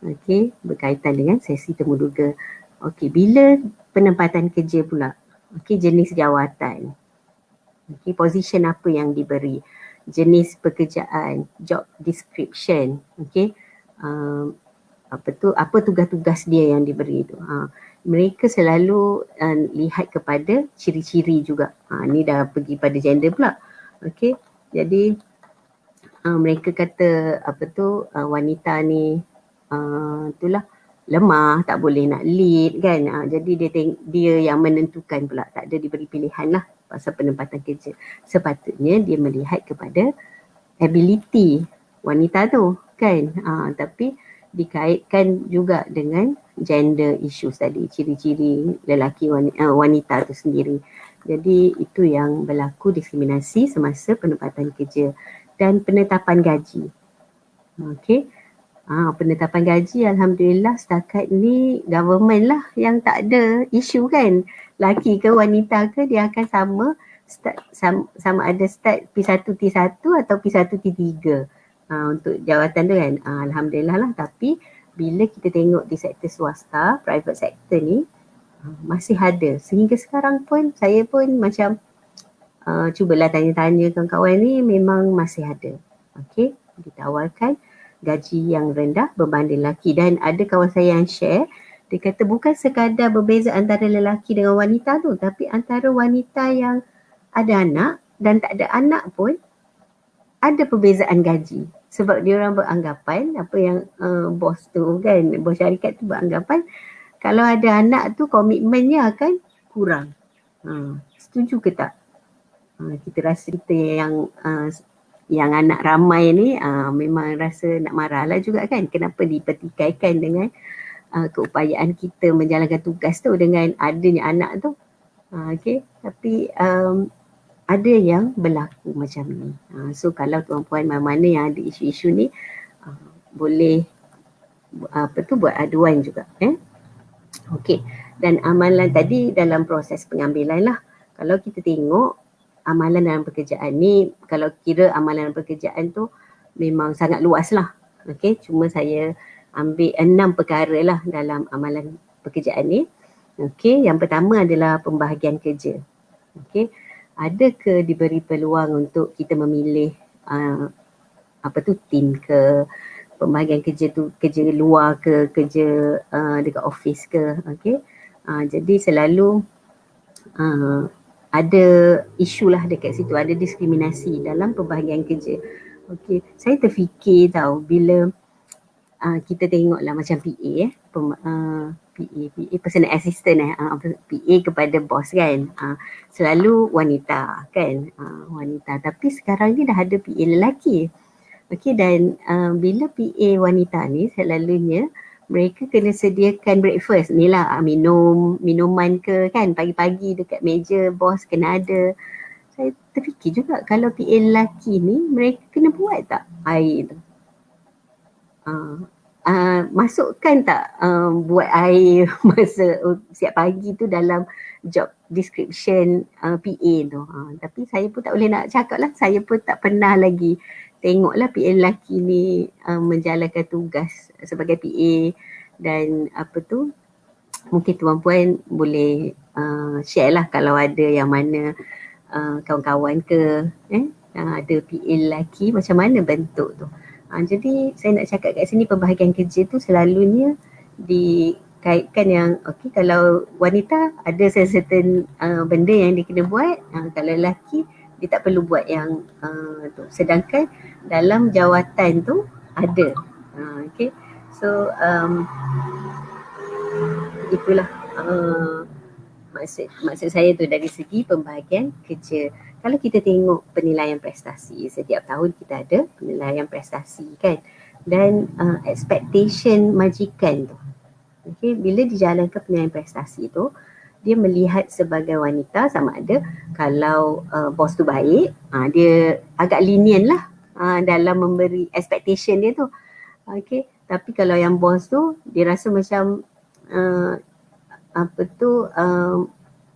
Speaker 2: Okey, berkaitan dengan sesi temuduga. Okey, bila penempatan kerja pula. Okey, jenis jawatan. Okey, position apa yang diberi. Jenis pekerjaan, job description. Okey, apa tugas-tugas dia yang diberi tu. Mereka selalu lihat kepada ciri-ciri juga. Ni dah pergi pada gender pula. Okey, jadi mereka kata wanita ni itulah lemah, tak boleh nak lead kan. Jadi dia yang menentukan pula, tak ada diberi pilihan lah pasal penempatan kerja. Sepatutnya dia melihat kepada ability wanita tu kan. Tapi dikaitkan juga dengan gender issues tadi, ciri-ciri lelaki wanita tu sendiri. Jadi itu yang berlaku diskriminasi semasa penempatan kerja dan penetapan gaji. Okey. Penetapan gaji alhamdulillah setakat ni government lah yang tak ada isu kan. Laki ke wanita ke dia akan sama ada start P1 T1 atau P1 T3 untuk jawatan tu kan. Alhamdulillah lah, tapi bila kita tengok di sektor swasta, private sector ni masih ada. Sehingga sekarang pun saya pun macam cubalah tanya-tanya kawan-kawan ni, memang masih ada. Okey, ditawarkan gaji yang rendah berbanding lelaki. Dan ada kawan saya yang share, dia kata bukan sekadar berbeza antara lelaki dengan wanita tu, tapi antara wanita yang ada anak dan tak ada anak pun ada perbezaan gaji. Sebab dia orang beranggapan, apa yang bos tu kan, bos syarikat tu beranggapan kalau ada anak tu komitmennya akan kurang. Setuju ke tak? Kita rasa kita yang anak ramai ni memang rasa nak marah lah juga kan. Kenapa dipertikaikan dengan keupayaan kita menjalankan tugas tu dengan adanya anak tu. Okay. Tapi ada yang berlaku macam ni. So kalau tuan-puan mana-mana yang ada isu-isu ni boleh buat aduan juga. Okay. Dan amalan tadi dalam proses pengambilan lah. Kalau kita tengok amalan dalam pekerjaan ni, kalau kira amalan dalam pekerjaan tu memang sangat luas lah. Okay, cuma saya ambil 6 perkara lah dalam amalan pekerjaan ni. Okay, yang pertama adalah pembahagian kerja. Okay, ada ke diberi peluang untuk kita memilih tim ke, pembahagian kerja tu kerja luar ke, kerja dekat office ke. Okay, jadi selalu ada isu lah dekat situ, ada diskriminasi dalam pembahagian kerja. Okey, saya terfikir tahu bila kita tengoklah macam PA PA personal assistant PA kepada bos kan, selalu wanita kan, wanita. Tapi sekarang ni dah ada PA lelaki. Okey, dan bila PA wanita ni selalunya mereka kena sediakan breakfast ni lah, minuman ke kan, pagi-pagi dekat meja bos kena ada. Saya terfikir juga kalau PA lelaki ni mereka kena buat tak air tu? Masukkan tak buat air masa siap pagi tu dalam job description PA tu. Tapi saya pun tak boleh nak cakap lah, saya pun tak pernah lagi tengoklah PA lelaki ni menjalankan tugas sebagai PA. Dan mungkin tuan-puan boleh share lah kalau ada yang mana kawan-kawan ke ada PA lelaki, macam mana bentuk tu. Jadi saya nak cakap kat sini, pembahagian kerja tu selalunya dikaitkan yang kalau wanita ada certain benda yang dia kena buat, kalau lelaki dia tak perlu buat yang tu. Sedangkan dalam jawatan tu ada. Okay. So itulah maksud saya tu dari segi pembahagian kerja. Kalau kita tengok penilaian prestasi, setiap tahun kita ada penilaian prestasi kan, dan expectation majikan tu. Okay, bila dijalankan penilaian prestasi tu, dia melihat sebagai wanita sama ada kalau bos tu baik, dia agak lenient lah dalam memberi expectation dia tu. Okay, tapi kalau yang bos tu dia rasa macam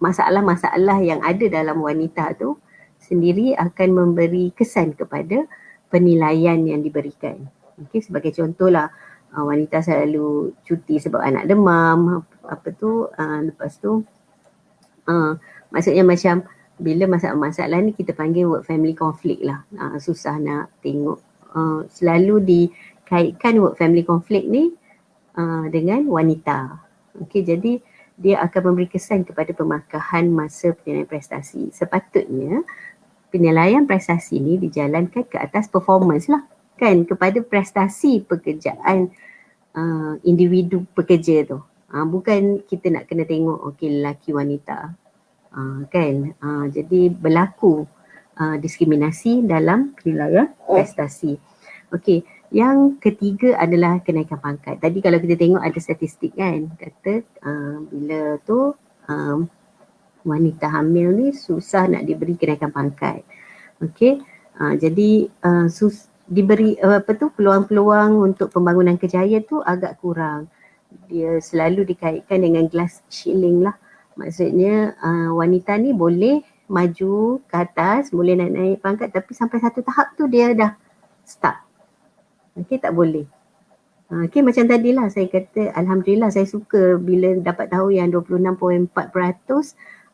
Speaker 2: masalah-masalah yang ada dalam wanita tu sendiri akan memberi kesan kepada penilaian yang diberikan. Okay, sebagai contohlah wanita selalu cuti sebab anak demam, lepas tu maksudnya macam bila masalah-masalah ni kita panggil work family conflict lah. Susah nak tengok, selalu dikaitkan work family conflict ni dengan wanita. Okey, jadi dia akan memberi kesan kepada pemakahan masa penilaian prestasi. Sepatutnya penilaian prestasi ni dijalankan ke atas performance lah kan, kepada prestasi pekerjaan individu pekerja tu. Bukan kita nak kena tengok okey lelaki wanita. Kan? Jadi berlaku diskriminasi dalam penilaian prestasi. Okey, yang ketiga adalah kenaikan pangkat. Tadi kalau kita tengok ada statistik kan, kata bila tu wanita hamil ni susah nak diberi kenaikan pangkat. Okey, jadi diberi peluang-peluang untuk pembangunan kerjaya tu agak kurang. Dia selalu dikaitkan dengan glass ceiling lah. Maksudnya wanita ni boleh maju ke atas, boleh naik pangkat, tapi sampai satu tahap tu dia dah stuck. Okey, tak boleh. Okey, macam tadi lah saya kata Alhamdulillah saya suka bila dapat tahu yang 26.4%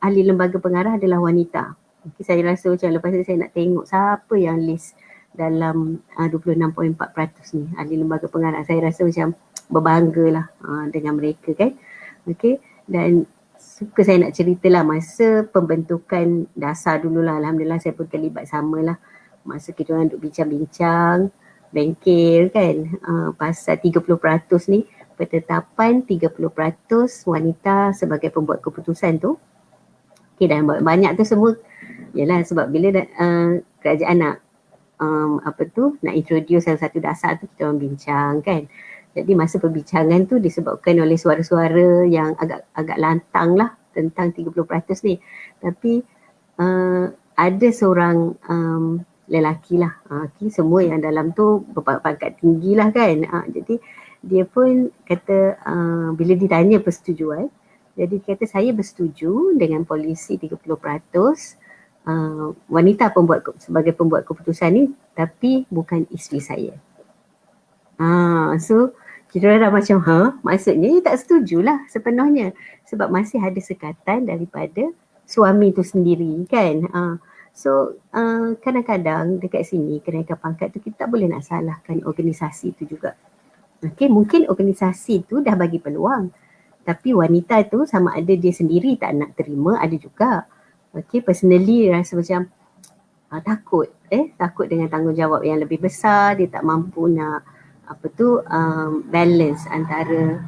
Speaker 2: ahli lembaga pengarah adalah wanita. Okay, saya rasa macam lepas tu saya nak tengok siapa yang list dalam 26.4% ni ahli lembaga pengarah. Saya rasa macam berbangga lah dengan mereka kan. Okay, dan suka saya nak cerita lah masa pembentukan dasar dulu lah. Alhamdulillah saya pun terlibat sama lah. Masa kita orang duduk bincang-bincang bengkel kan pasal 30% ni, penetapan 30% wanita sebagai pembuat keputusan tu. Okay, dan banyak tu semua yalah sebab bila kerajaan nak nak introduce salah satu dasar tu kita orang bincang kan. Jadi masa perbincangan tu disebabkan oleh suara-suara yang agak lantang lah tentang 30% ni. Tapi ada seorang lelaki lah, semua yang dalam tu berpangkat tinggi lah kan. Jadi dia pun kata bila ditanya persetujuan, jadi dia kata saya bersetuju dengan polisi 30% wanita sebagai pembuat keputusan ni, tapi bukan isteri saya. So kita dah macam maksudnya dia tak setujulah sepenuhnya sebab masih ada sekatan daripada suami tu sendiri kan. So kadang-kadang dekat sini kenaikan pangkat tu kita tak boleh nak salahkan organisasi tu juga. Okay, mungkin organisasi tu dah bagi peluang, tapi wanita tu sama ada dia sendiri tak nak terima, ada juga. Okay, personally rasa macam takut dengan tanggungjawab yang lebih besar, dia tak mampu nak balance antara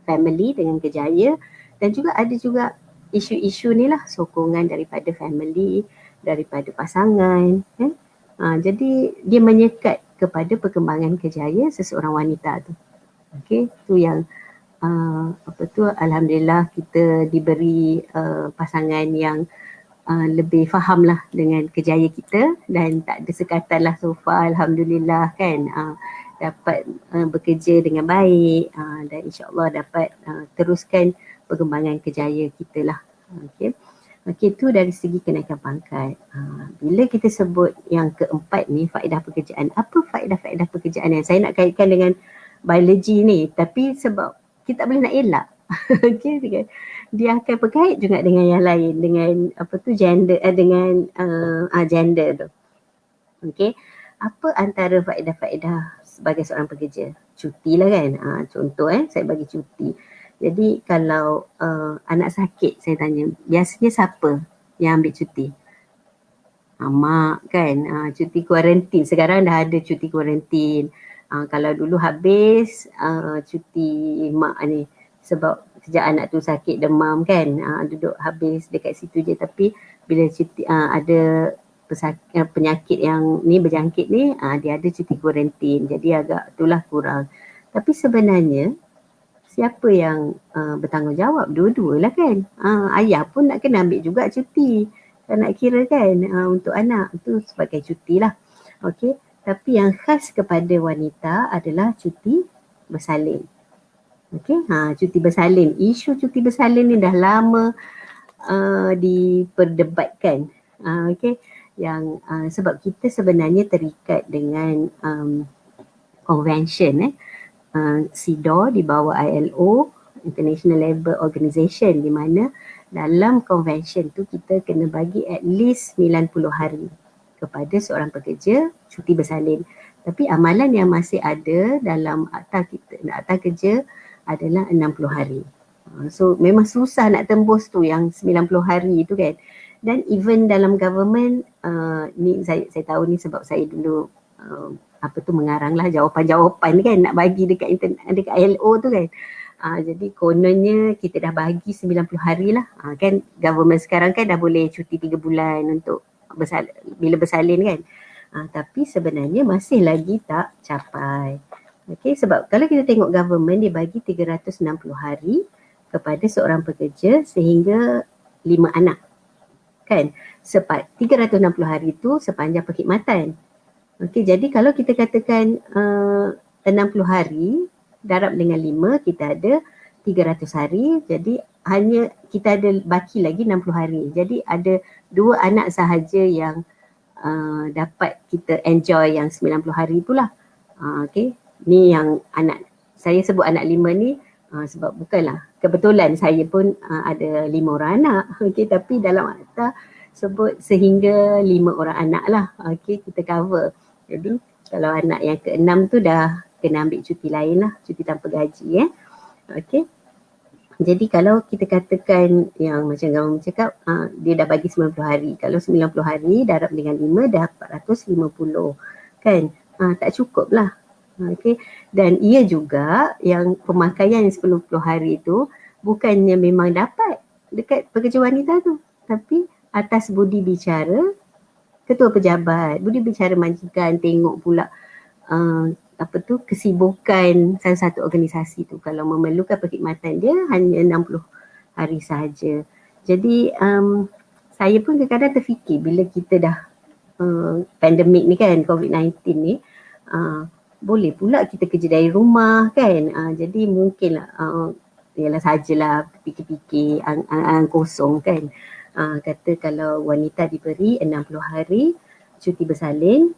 Speaker 2: family dengan kerjaya, dan juga ada juga isu-isu ni lah, sokongan daripada family, daripada pasangan kan. Jadi dia menyekat kepada perkembangan kerjaya seseorang wanita tu. Okay, tu yang Alhamdulillah kita diberi pasangan yang lebih faham lah dengan kerjaya kita dan tak ada sekatan lah so far, Alhamdulillah kan. Dapat bekerja dengan baik dan insyaAllah dapat teruskan perkembangan kerjaya kita lah. Okay, tu dari segi kenaikan pangkat. Bila kita sebut yang keempat ni, faedah pekerjaan. Apa faedah-faedah pekerjaan yang saya nak kaitkan dengan biologi ni, tapi sebab kita tak boleh nak elak. Okay, dia akan berkait juga dengan yang lain, dengan gender, dengan gender tu. Okay, apa antara faedah-faedah sebagai seorang pekerja? Cuti lah kan. Contoh saya bagi cuti. Jadi kalau anak sakit, saya tanya, biasanya siapa yang ambil cuti? Mak kan. Cuti kuarantin. Sekarang dah ada cuti kuarantin. Kalau dulu habis cuti mak ni sebab sejak anak tu sakit demam kan, duduk habis dekat situ je. Tapi bila cuti ada penyakit yang ni berjangkit ni, dia ada cuti kuarantin. Jadi agak itulah kurang. Tapi sebenarnya siapa yang bertanggungjawab? Dua-dua lah kan. Ayah pun nak kena ambil juga cuti. Kalau nak kira kan untuk anak tu sebagai cuti lah. Okay. Tapi yang khas kepada wanita adalah cuti bersalin. Okay. Cuti bersalin. Isu cuti bersalin ni dah lama diperdebatkan. Okay. Yang sebab kita sebenarnya terikat dengan convention CEDAW di bawah ILO, International Labour Organization, di mana dalam convention tu kita kena bagi at least 90 hari kepada seorang pekerja cuti bersalin. Tapi amalan yang masih ada dalam akta kerja adalah 60 hari. So memang susah nak tembus tu yang 90 hari tu kan. Dan even dalam government ni saya tahu ni sebab saya dulu apa tu mengarang lah jawapan-jawapan kan nak bagi dekat internet, dekat ILO tu kan. Jadi kononnya kita dah bagi 90 hari lah. Kan government sekarang kan dah boleh cuti 3 bulan untuk bila bersalin kan. Tapi sebenarnya masih lagi tak capai. Okay, sebab kalau kita tengok government dia bagi 360 hari kepada seorang pekerja sehingga 5 anak. Kan? 360 hari tu sepanjang perkhidmatan. Okay, jadi kalau kita katakan 60 hari darab dengan 5, kita ada 300 hari. Jadi hanya kita ada baki lagi 60 hari. Jadi ada 2 anak sahaja yang dapat kita enjoy yang 90 hari itulah. Okay, ni yang anak, saya sebut anak 5 ni sebab bukanlah kebetulan saya pun ada 5 orang anak. Okay, tapi dalam akta sebut sehingga 5 orang anak lah. Okay, kita cover. Jadi kalau anak yang ke-6 tu dah kena ambil cuti lain lah, cuti tanpa gaji. Okay. Jadi kalau kita katakan yang macam kamu cakap, dia dah bagi 90 hari. Kalau 90 hari darab dengan 5 dah 450. Kan? Tak cukup lah. Okay. Dan ia juga yang pemakaian 90 hari tu bukannya memang dapat dekat pekerja wanita tu. Tapi atas budi bicara ketua pejabat, budi bicara majikan, tengok pula kesibukan salah satu organisasi tu. Kalau memerlukan perkhidmatan dia hanya 60 hari sahaja. Jadi saya pun kadang-kadang terfikir bila kita dah pandemik ni kan, COVID-19 ni, boleh pula kita kerja dari rumah kan. Jadi mungkin ialah sajalah fikir-fikir ang kosong kan. Kata kalau wanita diberi 60 hari cuti bersalin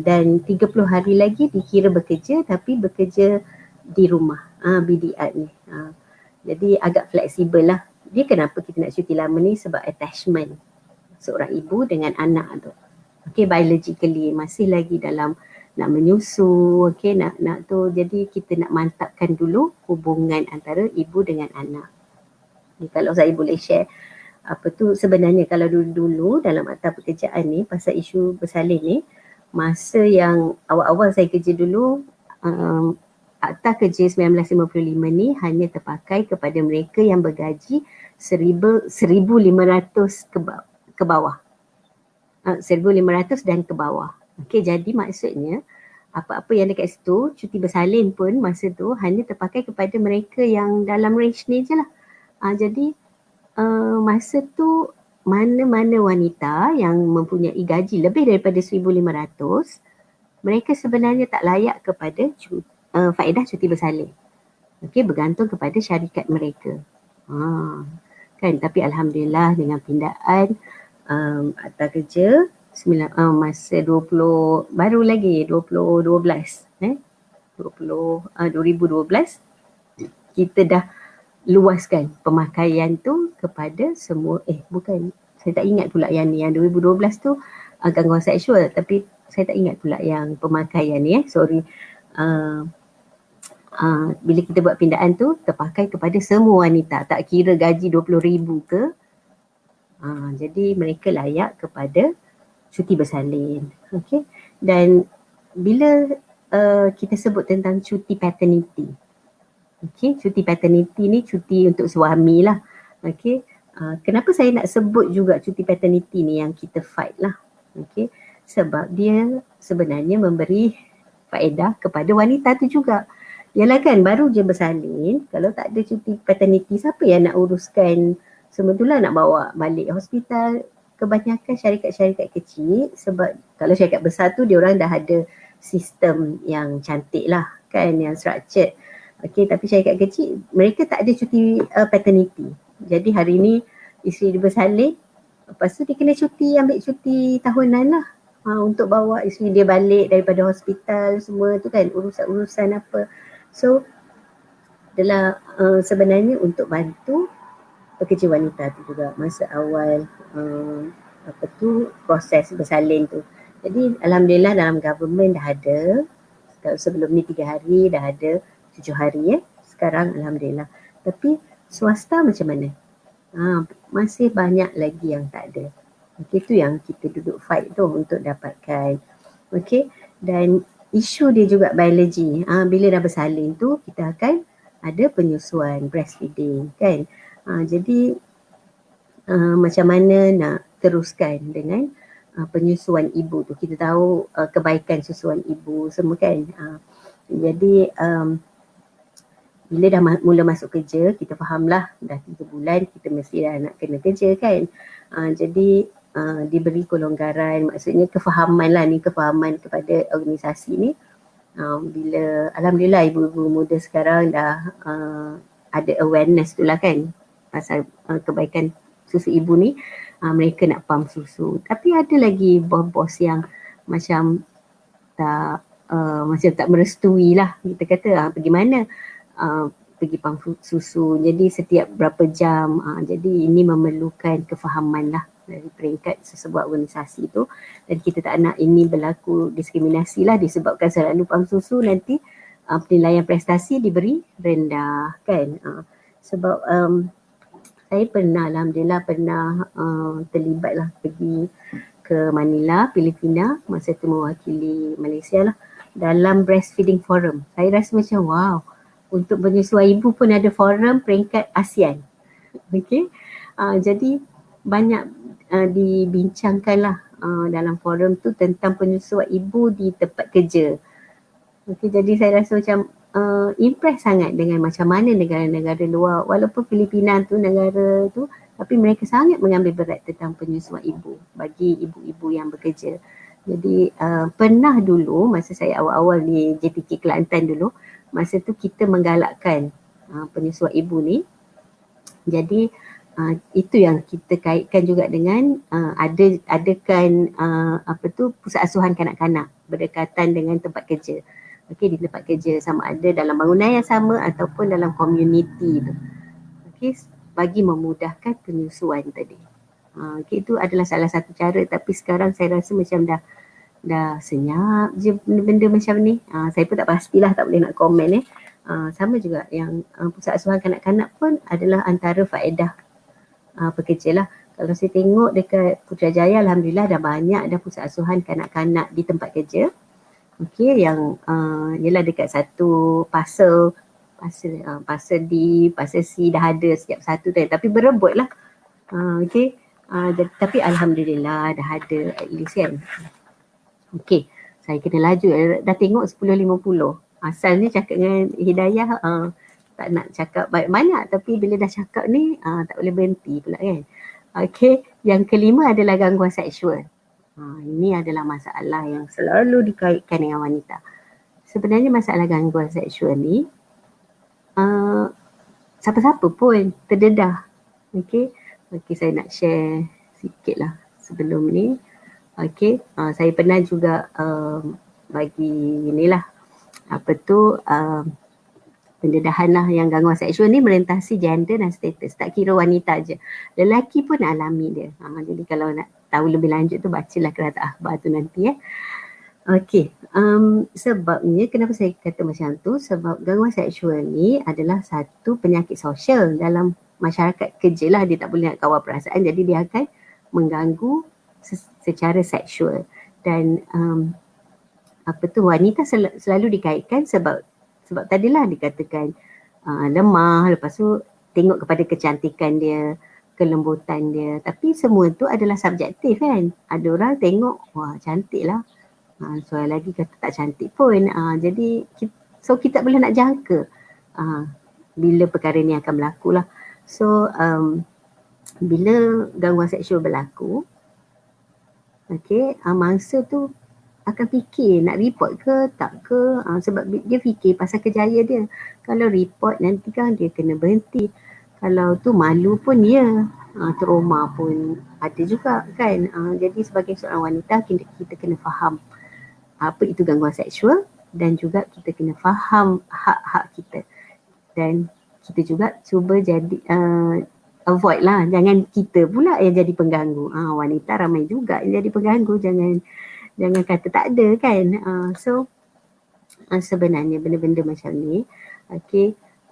Speaker 2: dan 30 hari lagi dikira bekerja tapi bekerja di rumah, BDR ni. Jadi agak fleksibel lah. Dia kenapa kita nak cuti lama ni, sebab attachment seorang ibu dengan anak tu. Okay, biologically masih lagi dalam nak menyusu, okay, nak tu. Jadi kita nak mantapkan dulu hubungan antara ibu dengan anak. Jadi kalau saya boleh share, sebenarnya kalau dulu-dulu dalam akta pekerjaan ni pasal isu bersalin ni, masa yang awal-awal saya kerja dulu, akta kerja 1955 ni hanya terpakai kepada mereka yang bergaji 1,500 ke bawah. 1,500 dan ke bawah. Okey, jadi maksudnya apa-apa yang dekat situ, cuti bersalin pun masa tu hanya terpakai kepada mereka yang dalam range ni je lah. Jadi masa tu mana-mana wanita yang mempunyai gaji lebih daripada 1,500, mereka sebenarnya tak layak kepada faedah cuti bersalin. Okey, bergantung kepada syarikat mereka. Kan, tapi alhamdulillah dengan pindaan akta kerja masa 2012 kita dah luaskan pemakaian tu kepada semua, saya tak ingat pula yang ni, yang 2012 tu gangguan seksual, tapi saya tak ingat pula yang pemakaian ni, sorry. Bila kita buat pindaan tu terpakai kepada semua wanita, tak kira gaji 20,000 ke, jadi mereka layak kepada cuti bersalin. Okay. Dan bila kita sebut tentang cuti paternity, okay, cuti paternity ni cuti untuk suami lah. Okay. Kenapa saya nak sebut juga cuti paternity ni yang kita fight lah. Okay. Sebab dia sebenarnya memberi faedah kepada wanita tu juga. Yalah kan, baru je bersalin, kalau tak ada cuti paternity, siapa yang nak uruskan semua tu lah, nak bawa balik hospital. Kebanyakan syarikat-syarikat kecil, sebab kalau syarikat besar tu diorang dah ada sistem yang cantik lah kan, yang structured. Okay, tapi syarikat kecil mereka tak ada cuti paternity. Jadi hari ni isteri dia bersalin, lepas tu dia kena cuti, ambil cuti tahunan lah untuk bawa isteri dia balik daripada hospital semua tu kan, urusan-urusan apa. So adalah sebenarnya untuk bantu pekerja wanita tu juga masa awal proses bersalin tu. Jadi alhamdulillah dalam government dah ada, sebelum ni 3 hari, dah ada 7 hari sekarang alhamdulillah. Tapi swasta macam mana? Masih banyak lagi yang tak ada. Okay, tu yang kita duduk fight tu untuk dapatkan Okey, dan isu dia juga biologi. Bila dah bersalin tu kita akan ada penyusuan breastfeeding kan. Jadi macam mana nak teruskan dengan penyusuan ibu tu. Kita tahu kebaikan susuan ibu semua kan. Jadi bila dah mula masuk kerja, kita fahamlah dah 3 bulan kita mesti dah nak kena kerja kan. Jadi diberi kelonggaran, maksudnya kefahaman lah ni, kefahaman kepada organisasi ni. Bila Alhamdulillah ibu-ibu muda sekarang dah ada awareness tu lah kan pasal kebaikan susu ibu ni, mereka nak pump susu. Tapi ada lagi bos-bos yang macam macam tak merestui lah, kita kata pergi mana, pergi pump susu, jadi setiap berapa jam, jadi ini memerlukan kefahaman lah dari peringkat sesebuah organisasi tu, dan kita tak nak ini berlaku diskriminasi lah disebabkan selalu pump susu nanti penilaian prestasi diberi rendah kan. Sebab saya pernah Alhamdulillah terlibat lah pergi ke Manila, Filipina, masa tu mewakili Malaysia lah dalam breastfeeding forum. Saya rasa macam wow, untuk penyusuan ibu pun ada forum peringkat ASEAN. Okay. Jadi banyak dibincangkan lah dalam forum tu tentang penyusuan ibu di tempat kerja. Okay, jadi saya rasa macam impress sangat dengan macam mana negara-negara luar, walaupun Filipina tu negara tu, tapi mereka sangat mengambil berat tentang penyusuan ibu bagi ibu-ibu yang bekerja. Jadi pernah dulu masa saya awal-awal di JPK Kelantan dulu, masa tu kita menggalakkan penyusuan ibu ni. Jadi itu yang kita kaitkan juga dengan adakan pusat asuhan kanak-kanak berdekatan dengan tempat kerja. Okey, di tempat kerja sama ada dalam bangunan yang sama ataupun dalam komuniti tu. Okey, bagi memudahkan penyusuan tadi. Okey, itu adalah salah satu cara, tapi sekarang saya rasa macam dah senyap je benda-benda macam ni. Saya pun tak pastilah, tak boleh nak komen sama juga yang pusat asuhan kanak-kanak pun adalah antara faedah pekerja lah. Kalau saya tengok dekat Putrajaya, Alhamdulillah dah banyak dah pusat asuhan kanak-kanak di tempat kerja. Okey, yang ialah dekat satu pasal D, pasal C dah ada setiap satu tu, tapi berebut lah. Okey, tapi Alhamdulillah dah ada at least kan. Okey, saya kena laju, dah tengok 10.50. Asalnya cakap dengan Hidayah tak nak cakap banyak-banyak, tapi bila dah cakap ni tak boleh berhenti pula kan. Okey, yang kelima adalah gangguan seksual. Ini adalah masalah yang selalu dikaitkan dengan wanita. Sebenarnya masalah gangguan seksual ni siapa-siapa pun terdedah. Okey, saya nak share sikit lah sebelum ni. Okey, saya pernah juga bagi inilah pendedahan lah yang gangguan seksual ni merentasi gender dan status, tak kira wanita je, lelaki pun alami dia. Jadi kalau nak tahu lebih lanjut tu bacalah Kereta Akhbar tu nanti Okey, sebabnya kenapa saya kata macam tu, sebab gangguan seksual ni adalah satu penyakit sosial dalam masyarakat kerja lah. Dia tak boleh nak kawal perasaan, jadi dia akan mengganggu secara seksual. Dan wanita selalu dikaitkan sebab tadilah dikatakan lemah, lepas tu tengok kepada kecantikan dia, kelembutan dia, tapi semua tu adalah subjektif kan. Ada orang tengok, wah cantik lah, soal lagi kata tak cantik pun. Jadi kita boleh nak jangka bila perkara ni akan berlaku lah. So bila gangguan seksual berlaku, mangsa tu akan fikir nak report ke tak ke, sebab dia fikir pasal kejayaan dia. Kalau report nanti kan dia kena berhenti, kalau tu malu pun dia, trauma pun ada juga kan. Jadi sebagai seorang wanita kita kena faham apa itu gangguan seksual, dan juga kita kena faham hak-hak kita, dan kita juga cuba jadi avoid lah, jangan kita pula yang jadi pengganggu. Wanita ramai juga yang jadi pengganggu, jangan kata tak ada kan. Sebenarnya benda-benda macam ni,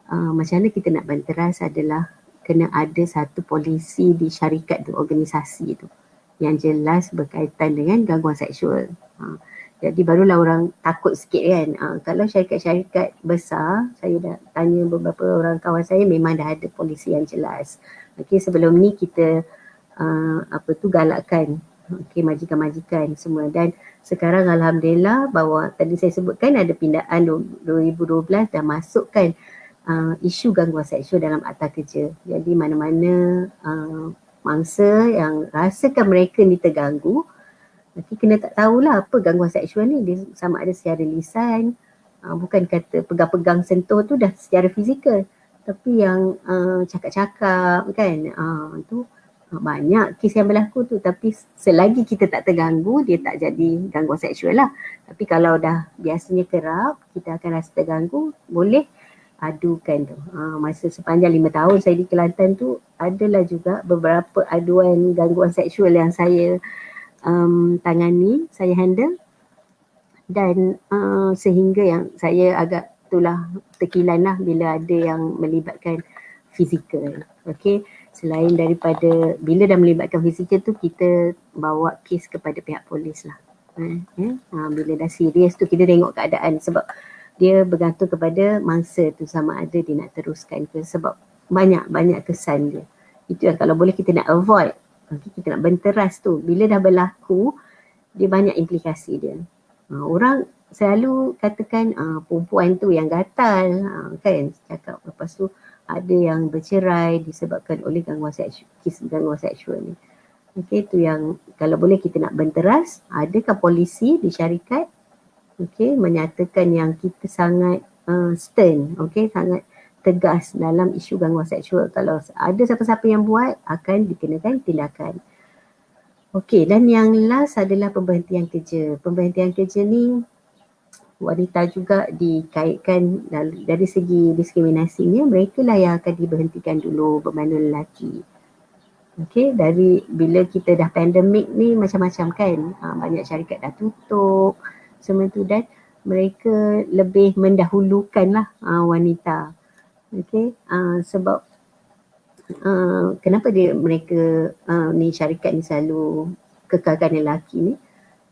Speaker 2: macam mana kita nak banteras adalah kena ada satu polisi di syarikat tu, organisasi tu, yang jelas berkaitan dengan gangguan seksual. Jadi barulah orang takut sikit kan. Kalau syarikat-syarikat besar, saya dah tanya beberapa orang kawan saya, memang dah ada polisi yang jelas. Okay, sebelum ni kita galakkan majikan-majikan semua, dan sekarang alhamdulillah bahawa tadi saya sebutkan ada pindaan 2012 dah masukkan isu gangguan seksual dalam akta kerja. Jadi mana-mana mangsa yang rasakan mereka ni terganggu, nanti kena tak tahulah apa gangguan seksual ni. Dia sama ada secara lisan, bukan kata pegang-pegang sentuh tu dah secara fizikal, tapi yang cakap-cakap kan, tu banyak kes yang berlaku tu. Tapi selagi kita tak terganggu, dia tak jadi gangguan seksual lah. Tapi kalau dah biasanya kerap, kita akan rasa terganggu, boleh adukan tu. Masa sepanjang 5 tahun saya di Kelantan tu, adalah juga beberapa aduan gangguan seksual yang saya tangani, saya handle, dan sehingga yang saya agak itulah terkilan lah bila ada yang melibatkan fizikal. Okay, selain daripada bila dah melibatkan fizikal tu, kita bawa kes kepada pihak polis lah. Bila dah serius tu kita tengok keadaan, sebab dia bergantung kepada mangsa tu sama ada dia nak teruskan ke, sebab banyak kesan dia. Itu yang kalau boleh kita nak avoid. Kita nak benteras tu. Bila dah berlaku, dia banyak implikasi dia. Orang selalu katakan perempuan tu yang gatal, kan, cakap. Lepas tu ada yang bercerai disebabkan oleh gangguan seksual ni. Okay, tu yang kalau boleh kita nak benteras. Adakah polisi di syarikat menyatakan yang kita sangat stern, sangat tegas dalam isu gangguan seksual. Kalau ada siapa-siapa yang buat, akan dikenakan tindakan. Okey, dan yang last adalah pemberhentian kerja. Pemberhentian kerja ni wanita juga dikaitkan dari segi diskriminasinya, mereka lah yang akan diberhentikan dulu berbanding lelaki. Okey, dari bila kita dah pandemik ni macam-macam kan, banyak syarikat dah tutup semua tu, dan mereka lebih mendahulukan lah wanita. Okey, sebab kenapa mereka ni syarikat ni selalu kekalkan lelaki ni,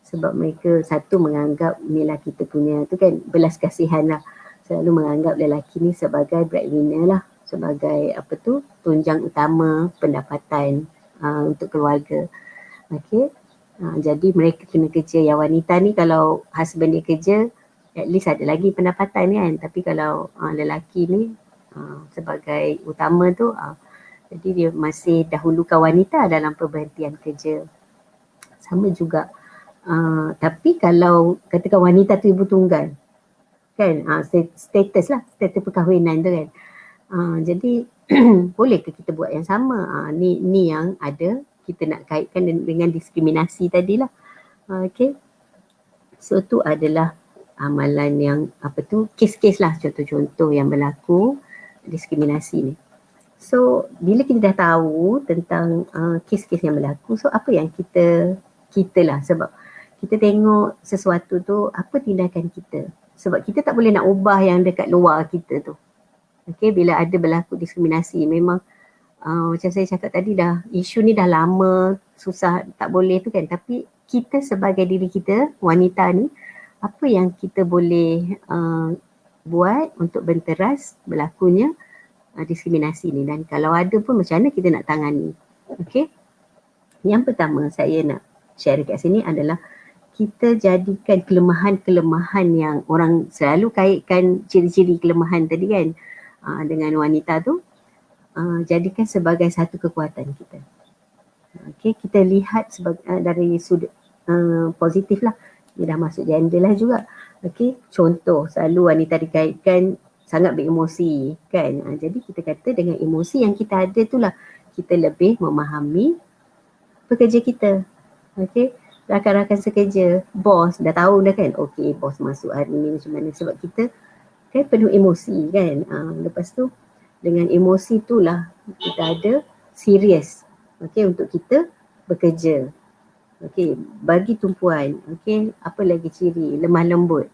Speaker 2: sebab mereka satu menganggap inilah kita punya tu kan, belas kasihan lah, selalu menganggap lelaki ni sebagai breadwinner lah, sebagai tunjang utama pendapatan untuk keluarga. Okay, jadi mereka kena kerja. Yang wanita ni kalau husband dia kerja, at least ada lagi pendapatan kan. Tapi kalau lelaki ni sebagai utama tu, jadi dia masih dahulukan wanita dalam pemberhentian kerja. Sama juga. Tapi kalau katakan wanita tu ibu tunggal, kan, status perkahwinan tu kan. Jadi bolehkah kita buat yang sama? Ni yang ada, kita nak kaitkan dengan diskriminasi tadilah. Okay. So tu adalah amalan yang kes-kes lah, contoh-contoh yang berlaku diskriminasi ni. So bila kita dah tahu tentang kes-kes yang berlaku, so apa yang kita lah, sebab kita tengok sesuatu tu, apa tindakan kita, sebab kita tak boleh nak ubah yang dekat luar kita tu. Okay, bila ada berlaku diskriminasi, memang macam saya cakap tadi, dah isu ni dah lama, susah, tak boleh tu kan. Tapi kita sebagai diri kita, wanita ni, apa yang kita boleh buat untuk benteras berlakunya diskriminasi ni, dan kalau ada pun macam mana kita nak tangani. Okay, yang pertama saya nak share kat sini adalah kita jadikan kelemahan-kelemahan yang orang selalu kaitkan ciri-ciri kelemahan tadi kan dengan wanita tu, jadikan sebagai satu kekuatan kita. Okay, kita lihat dari sudut positif lah. Dia dah masuk gender lah juga. Okay, contoh selalu wanita dikaitkan sangat beremosi kan. Jadi kita kata dengan emosi yang kita ada tu lah, kita lebih memahami pekerja kita. Okay, rakan-rakan sekerja, bos dah tahu dah kan, okay bos masuk hari ni macam mana, sebab kita kan penuh emosi kan. Lepas tu dengan emosi tu lah kita ada serius, okay, untuk kita bekerja. Okay, bagi tumpuan, okay, apa lagi ciri, lemah lembut.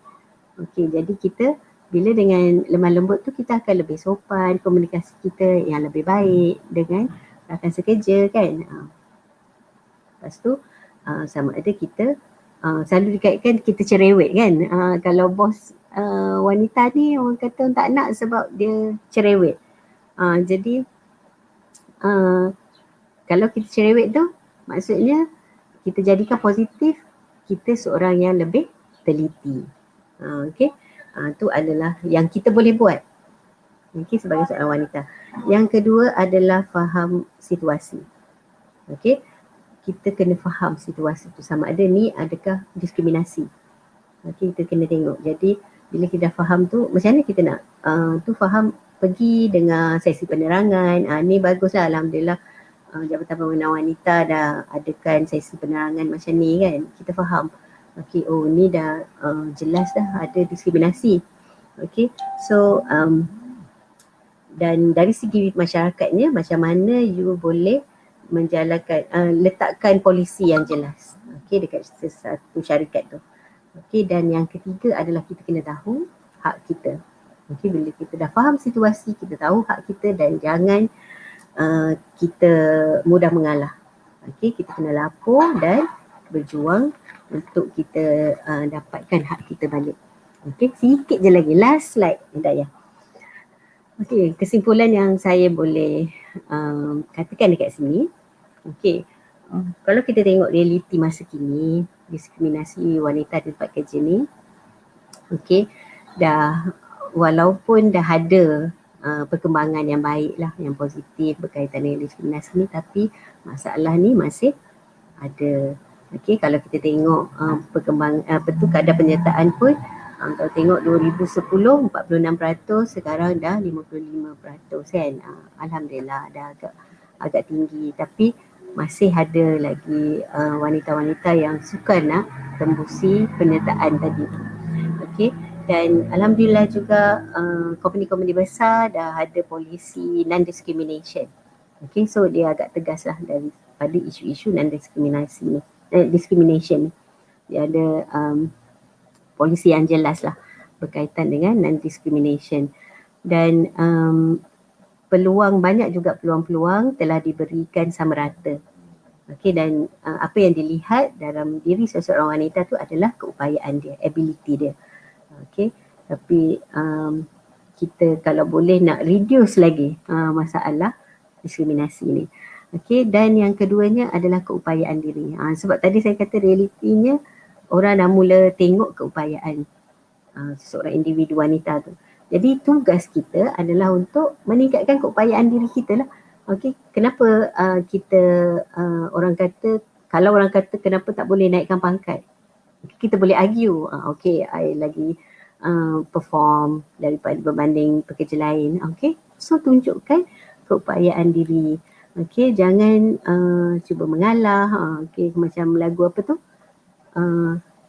Speaker 2: Okay, jadi kita bila dengan lemah lembut tu, kita akan lebih sopan, komunikasi kita yang lebih baik dengan rakan sekerja kan. Lepas tu sama ada kita selalu dikaitkan kita cerewet kan. Kalau bos wanita ni orang kata tak nak sebab dia cerewet. Jadi kalau kita cerewet tu maksudnya kita jadikan positif, kita seorang yang lebih teliti. Okay. Tu adalah yang kita boleh buat. Okay, sebagai seorang wanita. Yang kedua adalah faham situasi. Okay. Kita kena faham situasi tu sama ada ni adakah diskriminasi. Okay, kita kena tengok. Jadi bila kita dah faham tu, macam mana kita nak tu faham, pergi dengar sesi penerangan. Ni baguslah, Alhamdulillah. Jabatan Pembinaan Wanita dah adakan sesi penerangan macam ni kan. Kita faham. Okay, oh ni dah jelas dah ada diskriminasi. Okay, so dan dari segi masyarakatnya, macam mana you boleh menjalankan, letakkan polisi yang jelas, okay, dekat satu syarikat tu. Okay, dan yang ketiga adalah kita kena tahu hak kita. Okay, bila kita dah faham situasi, kita tahu hak kita dan jangan kita mudah mengalah. Okay, kita kena lapor dan berjuang untuk kita dapatkan hak kita balik. Okay, sikit je lagi, last slide Dayah. Okay, kesimpulan yang saya boleh katakan dekat sini. Okay, kalau kita tengok realiti masa kini, diskriminasi wanita di tempat kerja ni, okay, dah walaupun dah ada perkembangan yang baik lah, yang positif berkaitan dengan diskriminasi ni, tapi masalah ni masih ada. Okay, kalau kita tengok perkembangan keadaan penyertaan pun, kalau tengok 2010 46%, sekarang dah 55% kan. Alhamdulillah dah agak tinggi, tapi masih ada lagi wanita-wanita yang suka nak tembusi penyertaan tadi. Okay, dan Alhamdulillah juga company-company besar dah ada polisi non-discrimination. Okay, so dia agak tegas lah daripada isu-isu non-diskriminasi ni, discrimination. Dia ada polisi yang jelas lah berkaitan dengan non-discrimination. Dan banyak juga peluang-peluang telah diberikan sama rata. Okay, dan apa yang dilihat dalam diri seseorang wanita tu adalah keupayaan dia, ability dia. Okay, tapi kita kalau boleh nak reduce lagi masalah diskriminasi ni. Okay, dan yang keduanya adalah keupayaan diri. Sebab tadi saya kata realitinya orang dah mula tengok keupayaan seseorang individu wanita tu. Jadi tugas kita adalah untuk meningkatkan keupayaan diri kita lah. Okay, kenapa kita kalau orang kata kenapa tak boleh naikkan pangkat, kita boleh argue, okay, I lagi perform daripada berbanding pekerja lain. Okay, so tunjukkan keupayaan diri. Okay, jangan cuba mengalah. Okay, macam lagu apa tu,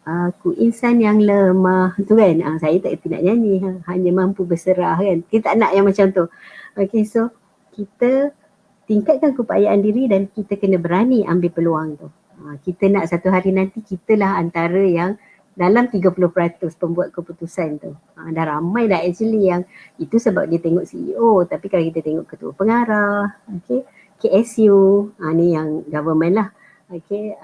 Speaker 2: aku insan yang lemah tu kan. Saya tak nak nyanyi, hanya mampu berserah kan. Kita tak nak yang macam tu. Okay, so kita tingkatkan keupayaan diri dan kita kena berani ambil peluang tu. Kita nak satu hari nanti kitalah antara yang dalam 30% pembuat keputusan tu. Dah ramai dah actually yang itu sebab dia tengok CEO. Tapi kalau kita tengok ketua pengarah, okay, KSU, ni yang government lah. Okay,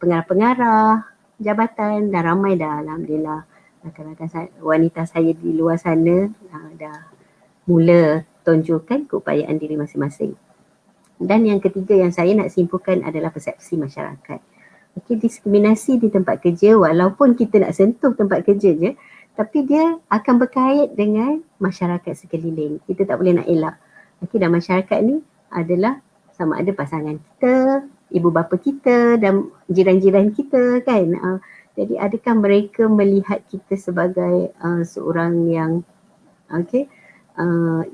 Speaker 2: pengarah-pengarah, jabatan, dah ramai dah, Alhamdulillah. Rakan-rakan wanita saya di luar sana dah mula tunjukkan keupayaan diri masing-masing. Dan yang ketiga yang saya nak simpulkan adalah persepsi masyarakat. Okay, diskriminasi di tempat kerja, walaupun kita nak sentuh tempat kerja je, tapi dia akan berkait dengan masyarakat sekeliling. Kita tak boleh nak elak. Okay, dan masyarakat ni adalah sama ada pasangan kita, ibu bapa kita dan jiran-jiran kita kan. Jadi adakah mereka melihat kita sebagai seorang yang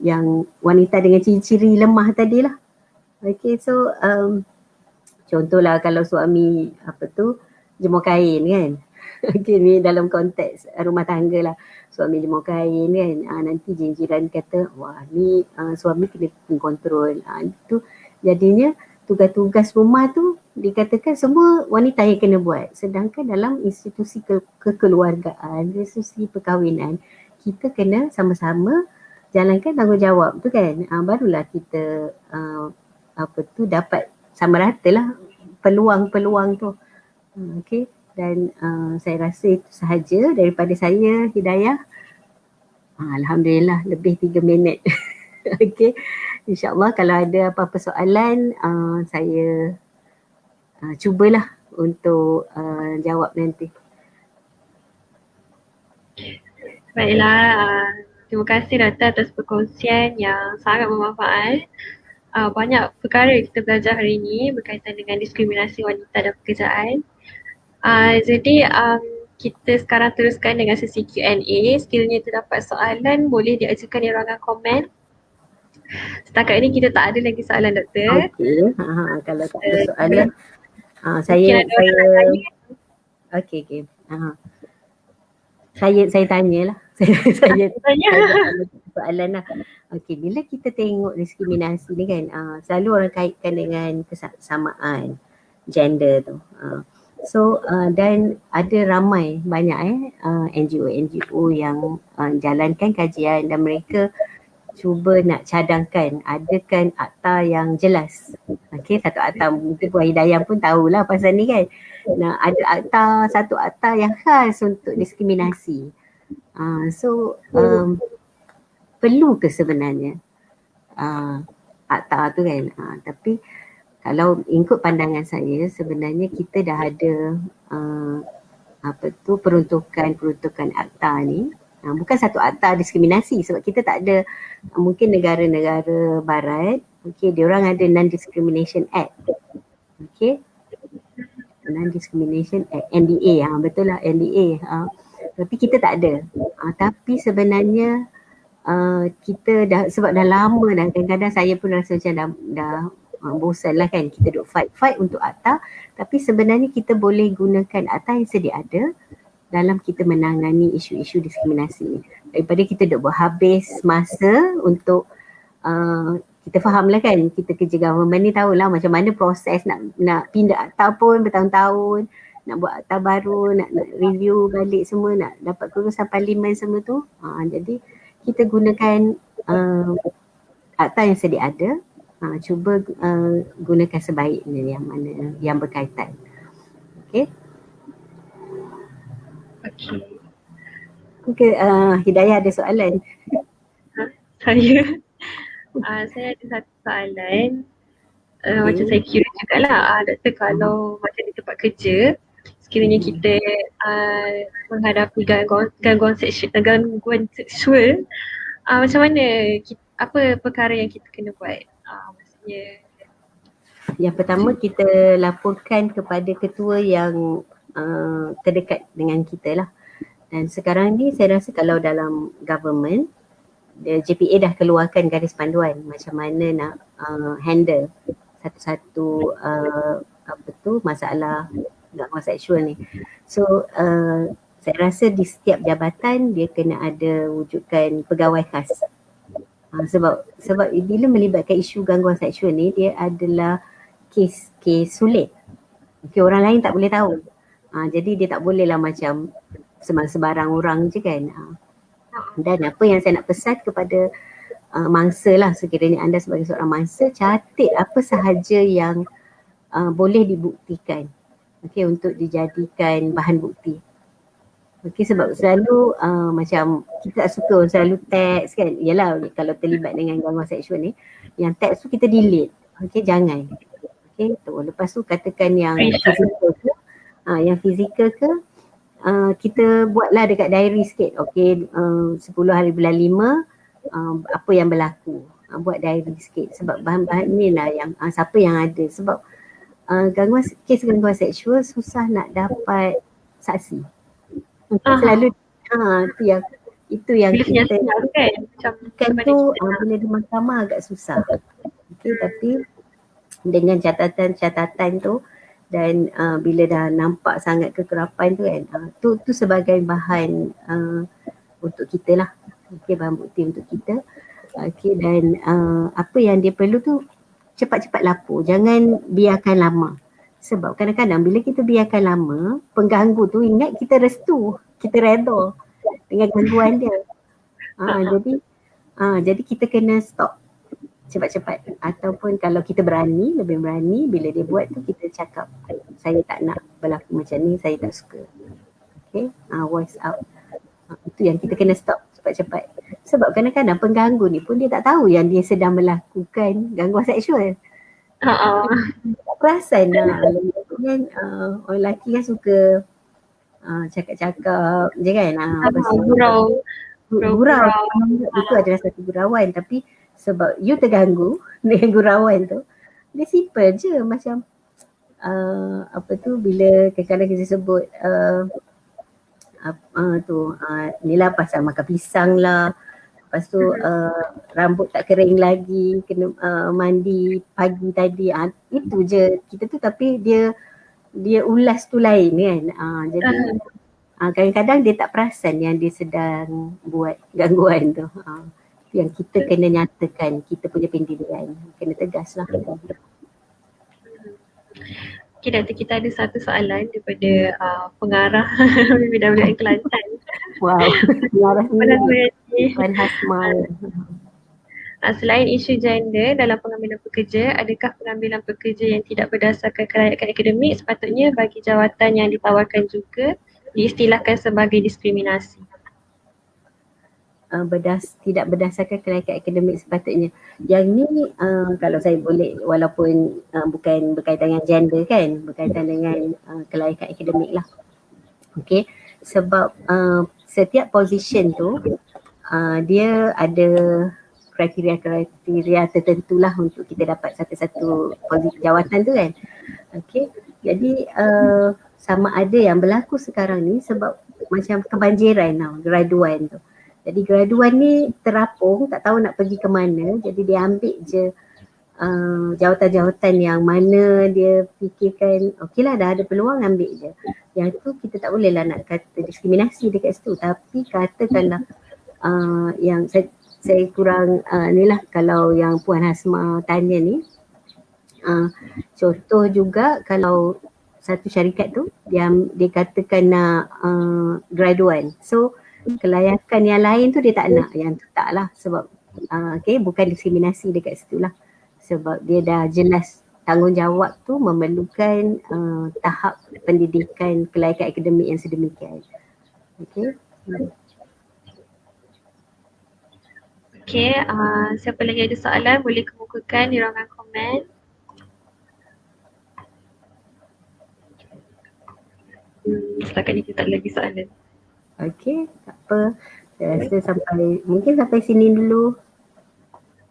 Speaker 2: yang wanita dengan ciri-ciri lemah tadilah. Okay, so contohlah kalau suami jemur kain kan. Okay, ni dalam konteks rumah tangga lah. Suami jemur kain kan, nanti jiran kata, wah ni suami kena kontrol. Itu jadinya tugas-tugas rumah tu dikatakan semua wanita yang kena buat. Sedangkan dalam institusi kekeluargaan, institusi perkahwinan, kita kena sama-sama jalankan tanggungjawab tu kan. Barulah kita dapat sama rata lah peluang-peluang tu. Okay. dan saya rasa itu sahaja daripada saya, Hidayah. Alhamdulillah lebih 3 minit. Okey, insyaAllah kalau ada apa-apa soalan saya cubalah untuk jawab nanti.
Speaker 1: Baiklah, terima kasih Dr. atas perkongsian yang sangat bermanfaat. Banyak perkara yang kita belajar hari ini berkaitan dengan diskriminasi wanita dan pekerjaan. Jadi kita sekarang teruskan dengan sesi Q&A. Sekiranya terdapat soalan, boleh diajukan di ruangan komen. Setakat ini kita tak ada lagi soalan, Doktor.
Speaker 2: Okey, kalau tak ada soalan, saya okey. Saya tanyalah. saya tanya soalan lah. Okey, bila kita tengok diskriminasi ni kan, selalu orang kaitkan dengan kesamaan gender tu. So dan ada ramai banyak NGO yang jalankan kajian dan mereka cuba nak cadangkan adakan akta yang jelas. Okey, satu akta, mungkin Puan Hidayah pun tahulah pasal ni kan. Nah, ada satu akta yang khas untuk diskriminasi. Perlu ke sebenarnya akta tu kan? Tapi kalau ikut pandangan saya, sebenarnya kita dah ada peruntukan akta ni. Bukan satu akta diskriminasi sebab kita tak ada, mungkin negara-negara barat, diorang ada Non-Discrimination Act. Non-Discrimination Act, NDA, betul lah NDA. Tapi kita tak ada. Tapi sebenarnya kita dah, sebab dah lama dah, kadang-kadang saya pun rasa macam dah bosan lah kan, kita duk fight untuk akta, tapi sebenarnya kita boleh gunakan akta yang sedia ada dalam kita menangani isu-isu diskriminasi. Daripada kita duk berhabis masa untuk kita faham lah kan, kita kerja government ni tahulah macam mana proses nak pindah akta pun bertahun-tahun, nak buat akta baru, nak review balik semua, nak dapat keputusan parlimen semua tu. Jadi kita gunakan akta yang sedia ada, cuba gunakan sebaiknya yang mana yang berkaitan. Okey, Hidayah ada soalan?
Speaker 1: Saya ada satu soalan. Macam saya kira jugalah, Doktor, kalau macam di tempat kerja, sekiranya kita menghadapi gangguan seksual, macam mana, apa perkara yang kita kena buat? Maksudnya,
Speaker 2: yang pertama kita laporkan kepada ketua yang terdekat dengan kita lah. Dan sekarang ni saya rasa kalau dalam government, JPA dah keluarkan garis panduan macam mana nak handle satu-satu masalah gangguan seksual ni. So saya rasa di setiap jabatan dia kena ada wujudkan pegawai khas. Sebab bila melibatkan isu gangguan seksual ni, dia adalah kes sulit. Orang lain tak boleh tahu. Jadi dia tak boleh lah macam sebarang orang je kan. Dan apa yang saya nak pesan kepada mangsa lah, sekiranya anda sebagai seorang mangsa, catat apa sahaja yang boleh dibuktikan untuk dijadikan bahan bukti. Sebab selalu macam kita tak suka selalu teks kan. Yalah, kalau terlibat dengan gangguan seksual ni, yang teks tu kita delete. Jangan. Lepas tu katakan yang fizikal ke, kita buatlah dekat diary sikit. 10 hari bulan 5 apa yang berlaku, buat diary sikit. Sebab bahan-bahan ni lah yang siapa yang ada. Sebab kes gangguan seksual susah nak dapat saksi. Selalu itu yang kita kan tu bila di mahkamah agak susah. Tapi dengan catatan tu, dan bila dah nampak sangat kekerapan tu kan, tu sebagai bahan untuk kita lah, bahan bukti untuk kita. Dan apa yang dia perlu tu cepat-cepat lapor, jangan biarkan lama. Sebab kadang-kadang bila kita biarkan lama, pengganggu tu ingat kita restu, kita redha dengan gangguan dia. Jadi kita kena stop. cepat-cepat, ataupun kalau kita berani, lebih berani, bila dia buat tu kita cakap saya tak nak berlaku macam ni, saya tak suka. Okay, voice out. Itu yang kita kena stop cepat-cepat. Sebab kadang-kadang pengganggu ni pun dia tak tahu yang dia sedang melakukan gangguan seksual. Tak perasan lah. Kan, orang lelaki kan suka cakap-cakap je kan.
Speaker 1: Gurau.
Speaker 2: Gurau. Itu adalah satu gurauan, tapi sebab you terganggu dengan gurauan tu, dia simple je macam apa tu, bila kadang-kadang kita sebut ni lah pasal makan pisang lah, lepas tu rambut tak kering lagi, kena mandi pagi tadi, itu je kita tu, tapi dia ulas tu lain kan. Jadi kadang-kadang dia tak perasan yang dia sedang buat gangguan tu. Yang kita kena nyatakan kita punya pendirian, kena tegas lah.
Speaker 1: Okay, Doktor, kita ada satu soalan daripada pengarah BWN Kelantan.
Speaker 2: Wow, pengarah sendiri, Puan Hasma.
Speaker 1: Selain isu gender dalam pengambilan pekerja, adakah pengambilan pekerja yang tidak berdasarkan kelayakan akademik sepatutnya bagi jawatan yang ditawarkan juga diistilahkan sebagai diskriminasi?
Speaker 2: Tidak berdasarkan kelayakan akademik sepatutnya. Yang ni kalau saya boleh, walaupun bukan berkaitan dengan gender kan, berkaitan dengan kelayakan akademik lah. Okay, sebab setiap position tu dia ada kriteria tertentu lah untuk kita dapat satu-satu jawatan tu kan. Okay, jadi sama ada yang berlaku sekarang ni sebab macam kebanjiran tau, graduan tu. Jadi graduan ni terapung, tak tahu nak pergi ke mana, jadi dia ambil je jawatan-jawatan yang mana dia fikirkan okey lah, dah ada peluang, ambil je. Yang tu kita tak boleh lah nak kata diskriminasi dekat situ, tapi katakanlah yang saya kurang ni lah, kalau yang Puan Hasma tanya ni, contoh juga kalau satu syarikat tu dia katakan nak graduan, so kelayakan yang lain tu dia tak nak, yang tu tak lah, sebab bukan diskriminasi dekat situ lah, sebab dia dah jelas tanggungjawab tu memerlukan tahap pendidikan kelayakan akademik yang sedemikian.
Speaker 1: Siapa lagi ada soalan boleh kemukakan di ruangan komen. Setakat ni kita tak lagi soalan.
Speaker 2: Okey, tak apa. Saya rasa mungkin sampai sini dulu.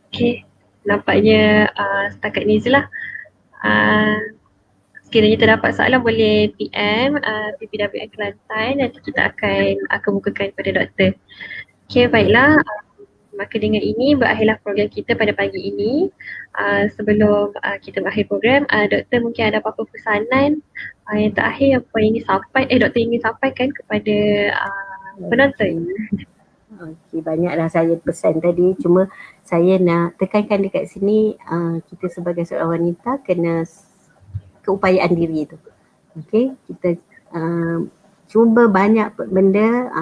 Speaker 1: Okey, nampaknya setakat ni je lah. Sekiranya terdapat soalan boleh PM PPWN Kelantan, nanti kita akan kemukakan kepada doktor. Okey, baiklah. Maka dengan ini berakhirlah program kita pada pagi ini. Sebelum kita berakhir program, doktor mungkin ada apa-apa pesanan yang terakhir yang doktor ingin sampaikan kepada penonton.
Speaker 2: Okey, banyaklah saya pesan tadi, cuma saya nak tekankan dekat sini, kita sebagai seorang wanita kena keupayaan diri tu. Okey, kita cuba banyak benda,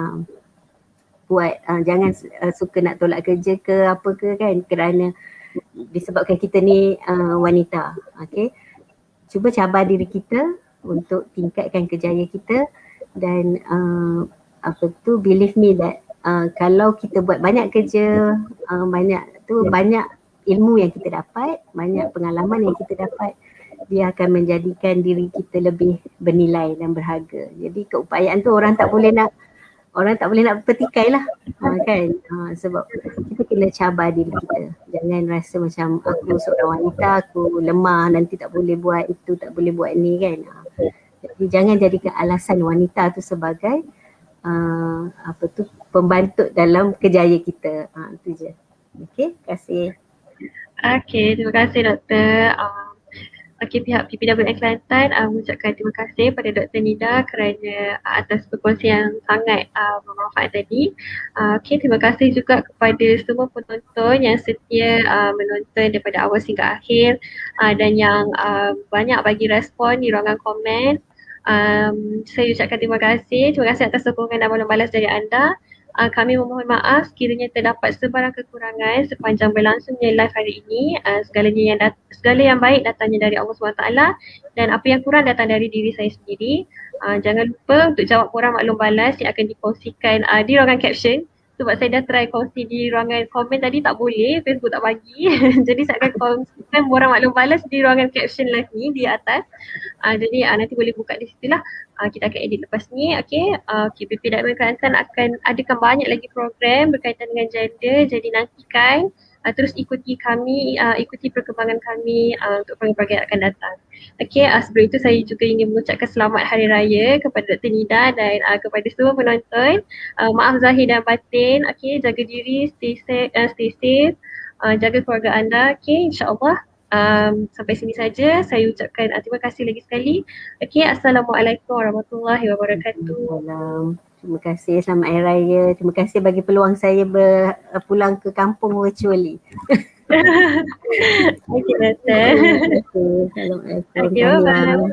Speaker 2: buat jangan suka nak tolak kerja ke apa ke kan, kerana disebabkan kita ni wanita. Okey, cuba cabar diri kita untuk tingkatkan kejayaan kita, dan believe me that kalau kita buat banyak kerja, banyak ilmu yang kita dapat, banyak pengalaman yang kita dapat, dia akan menjadikan diri kita lebih bernilai dan berharga. Jadi keupayaan tu orang tak boleh nak petikai lah, kan, sebab kita kena cabar diri kita. Jangan rasa macam aku seorang wanita, aku lemah, nanti tak boleh buat itu, tak boleh buat ni kan. Jadi jangan jadikan alasan wanita tu sebagai pembantut dalam kejayaan kita. Itu je. Okey, terima kasih.
Speaker 1: Okey, terima kasih doktor. Pihak PPWN Kelantan mengucapkan terima kasih pada Dr. Nida kerana atas perkongsian yang sangat bermanfaat tadi. Terima kasih juga kepada semua penonton yang setia menonton daripada awal hingga akhir, dan yang banyak bagi respon di ruangan komen. Saya ucapkan terima kasih atas sokongan dan balas dari anda. Kami memohon maaf sekiranya terdapat sebarang kekurangan sepanjang berlangsungnya live hari ini. Segala yang baik datangnya dari Allah SWT dan apa yang kurang datang dari diri saya sendiri. Jangan lupa untuk jawab korang maklum balas yang akan dikongsikan di ruangan caption. Sebab saya dah try kongsi di ruangan komen tadi tak boleh, Facebook tak bagi. Jadi saya akan kongsikan borang maklum balas di ruangan caption live ni di atas. Jadi nanti boleh buka di situ lah. Kita akan edit lepas ni. Okay, KPP Diamond Kelantan akan adakan banyak lagi program berkaitan dengan gender. Jadi nantikan, terus ikuti kami, ikuti perkembangan kami untuk program-program yang akan datang. Okay, sebelum itu saya juga ingin mengucapkan selamat Hari Raya kepada Dr. Nida dan kepada semua penonton. Maaf zahir dan batin. Okay, jaga diri, stay safe, jaga keluarga anda. Okay, insyaAllah. Sampai sini saja. Saya ucapkan terima kasih lagi sekali. Okay, Assalamualaikum warahmatullahi wabarakatuh.
Speaker 2: Terima kasih, selamat Hari Raya. Terima kasih bagi peluang saya pulang ke kampung virtually.
Speaker 1: Okay, Assalamualaikum.
Speaker 2: Assalamualaikum.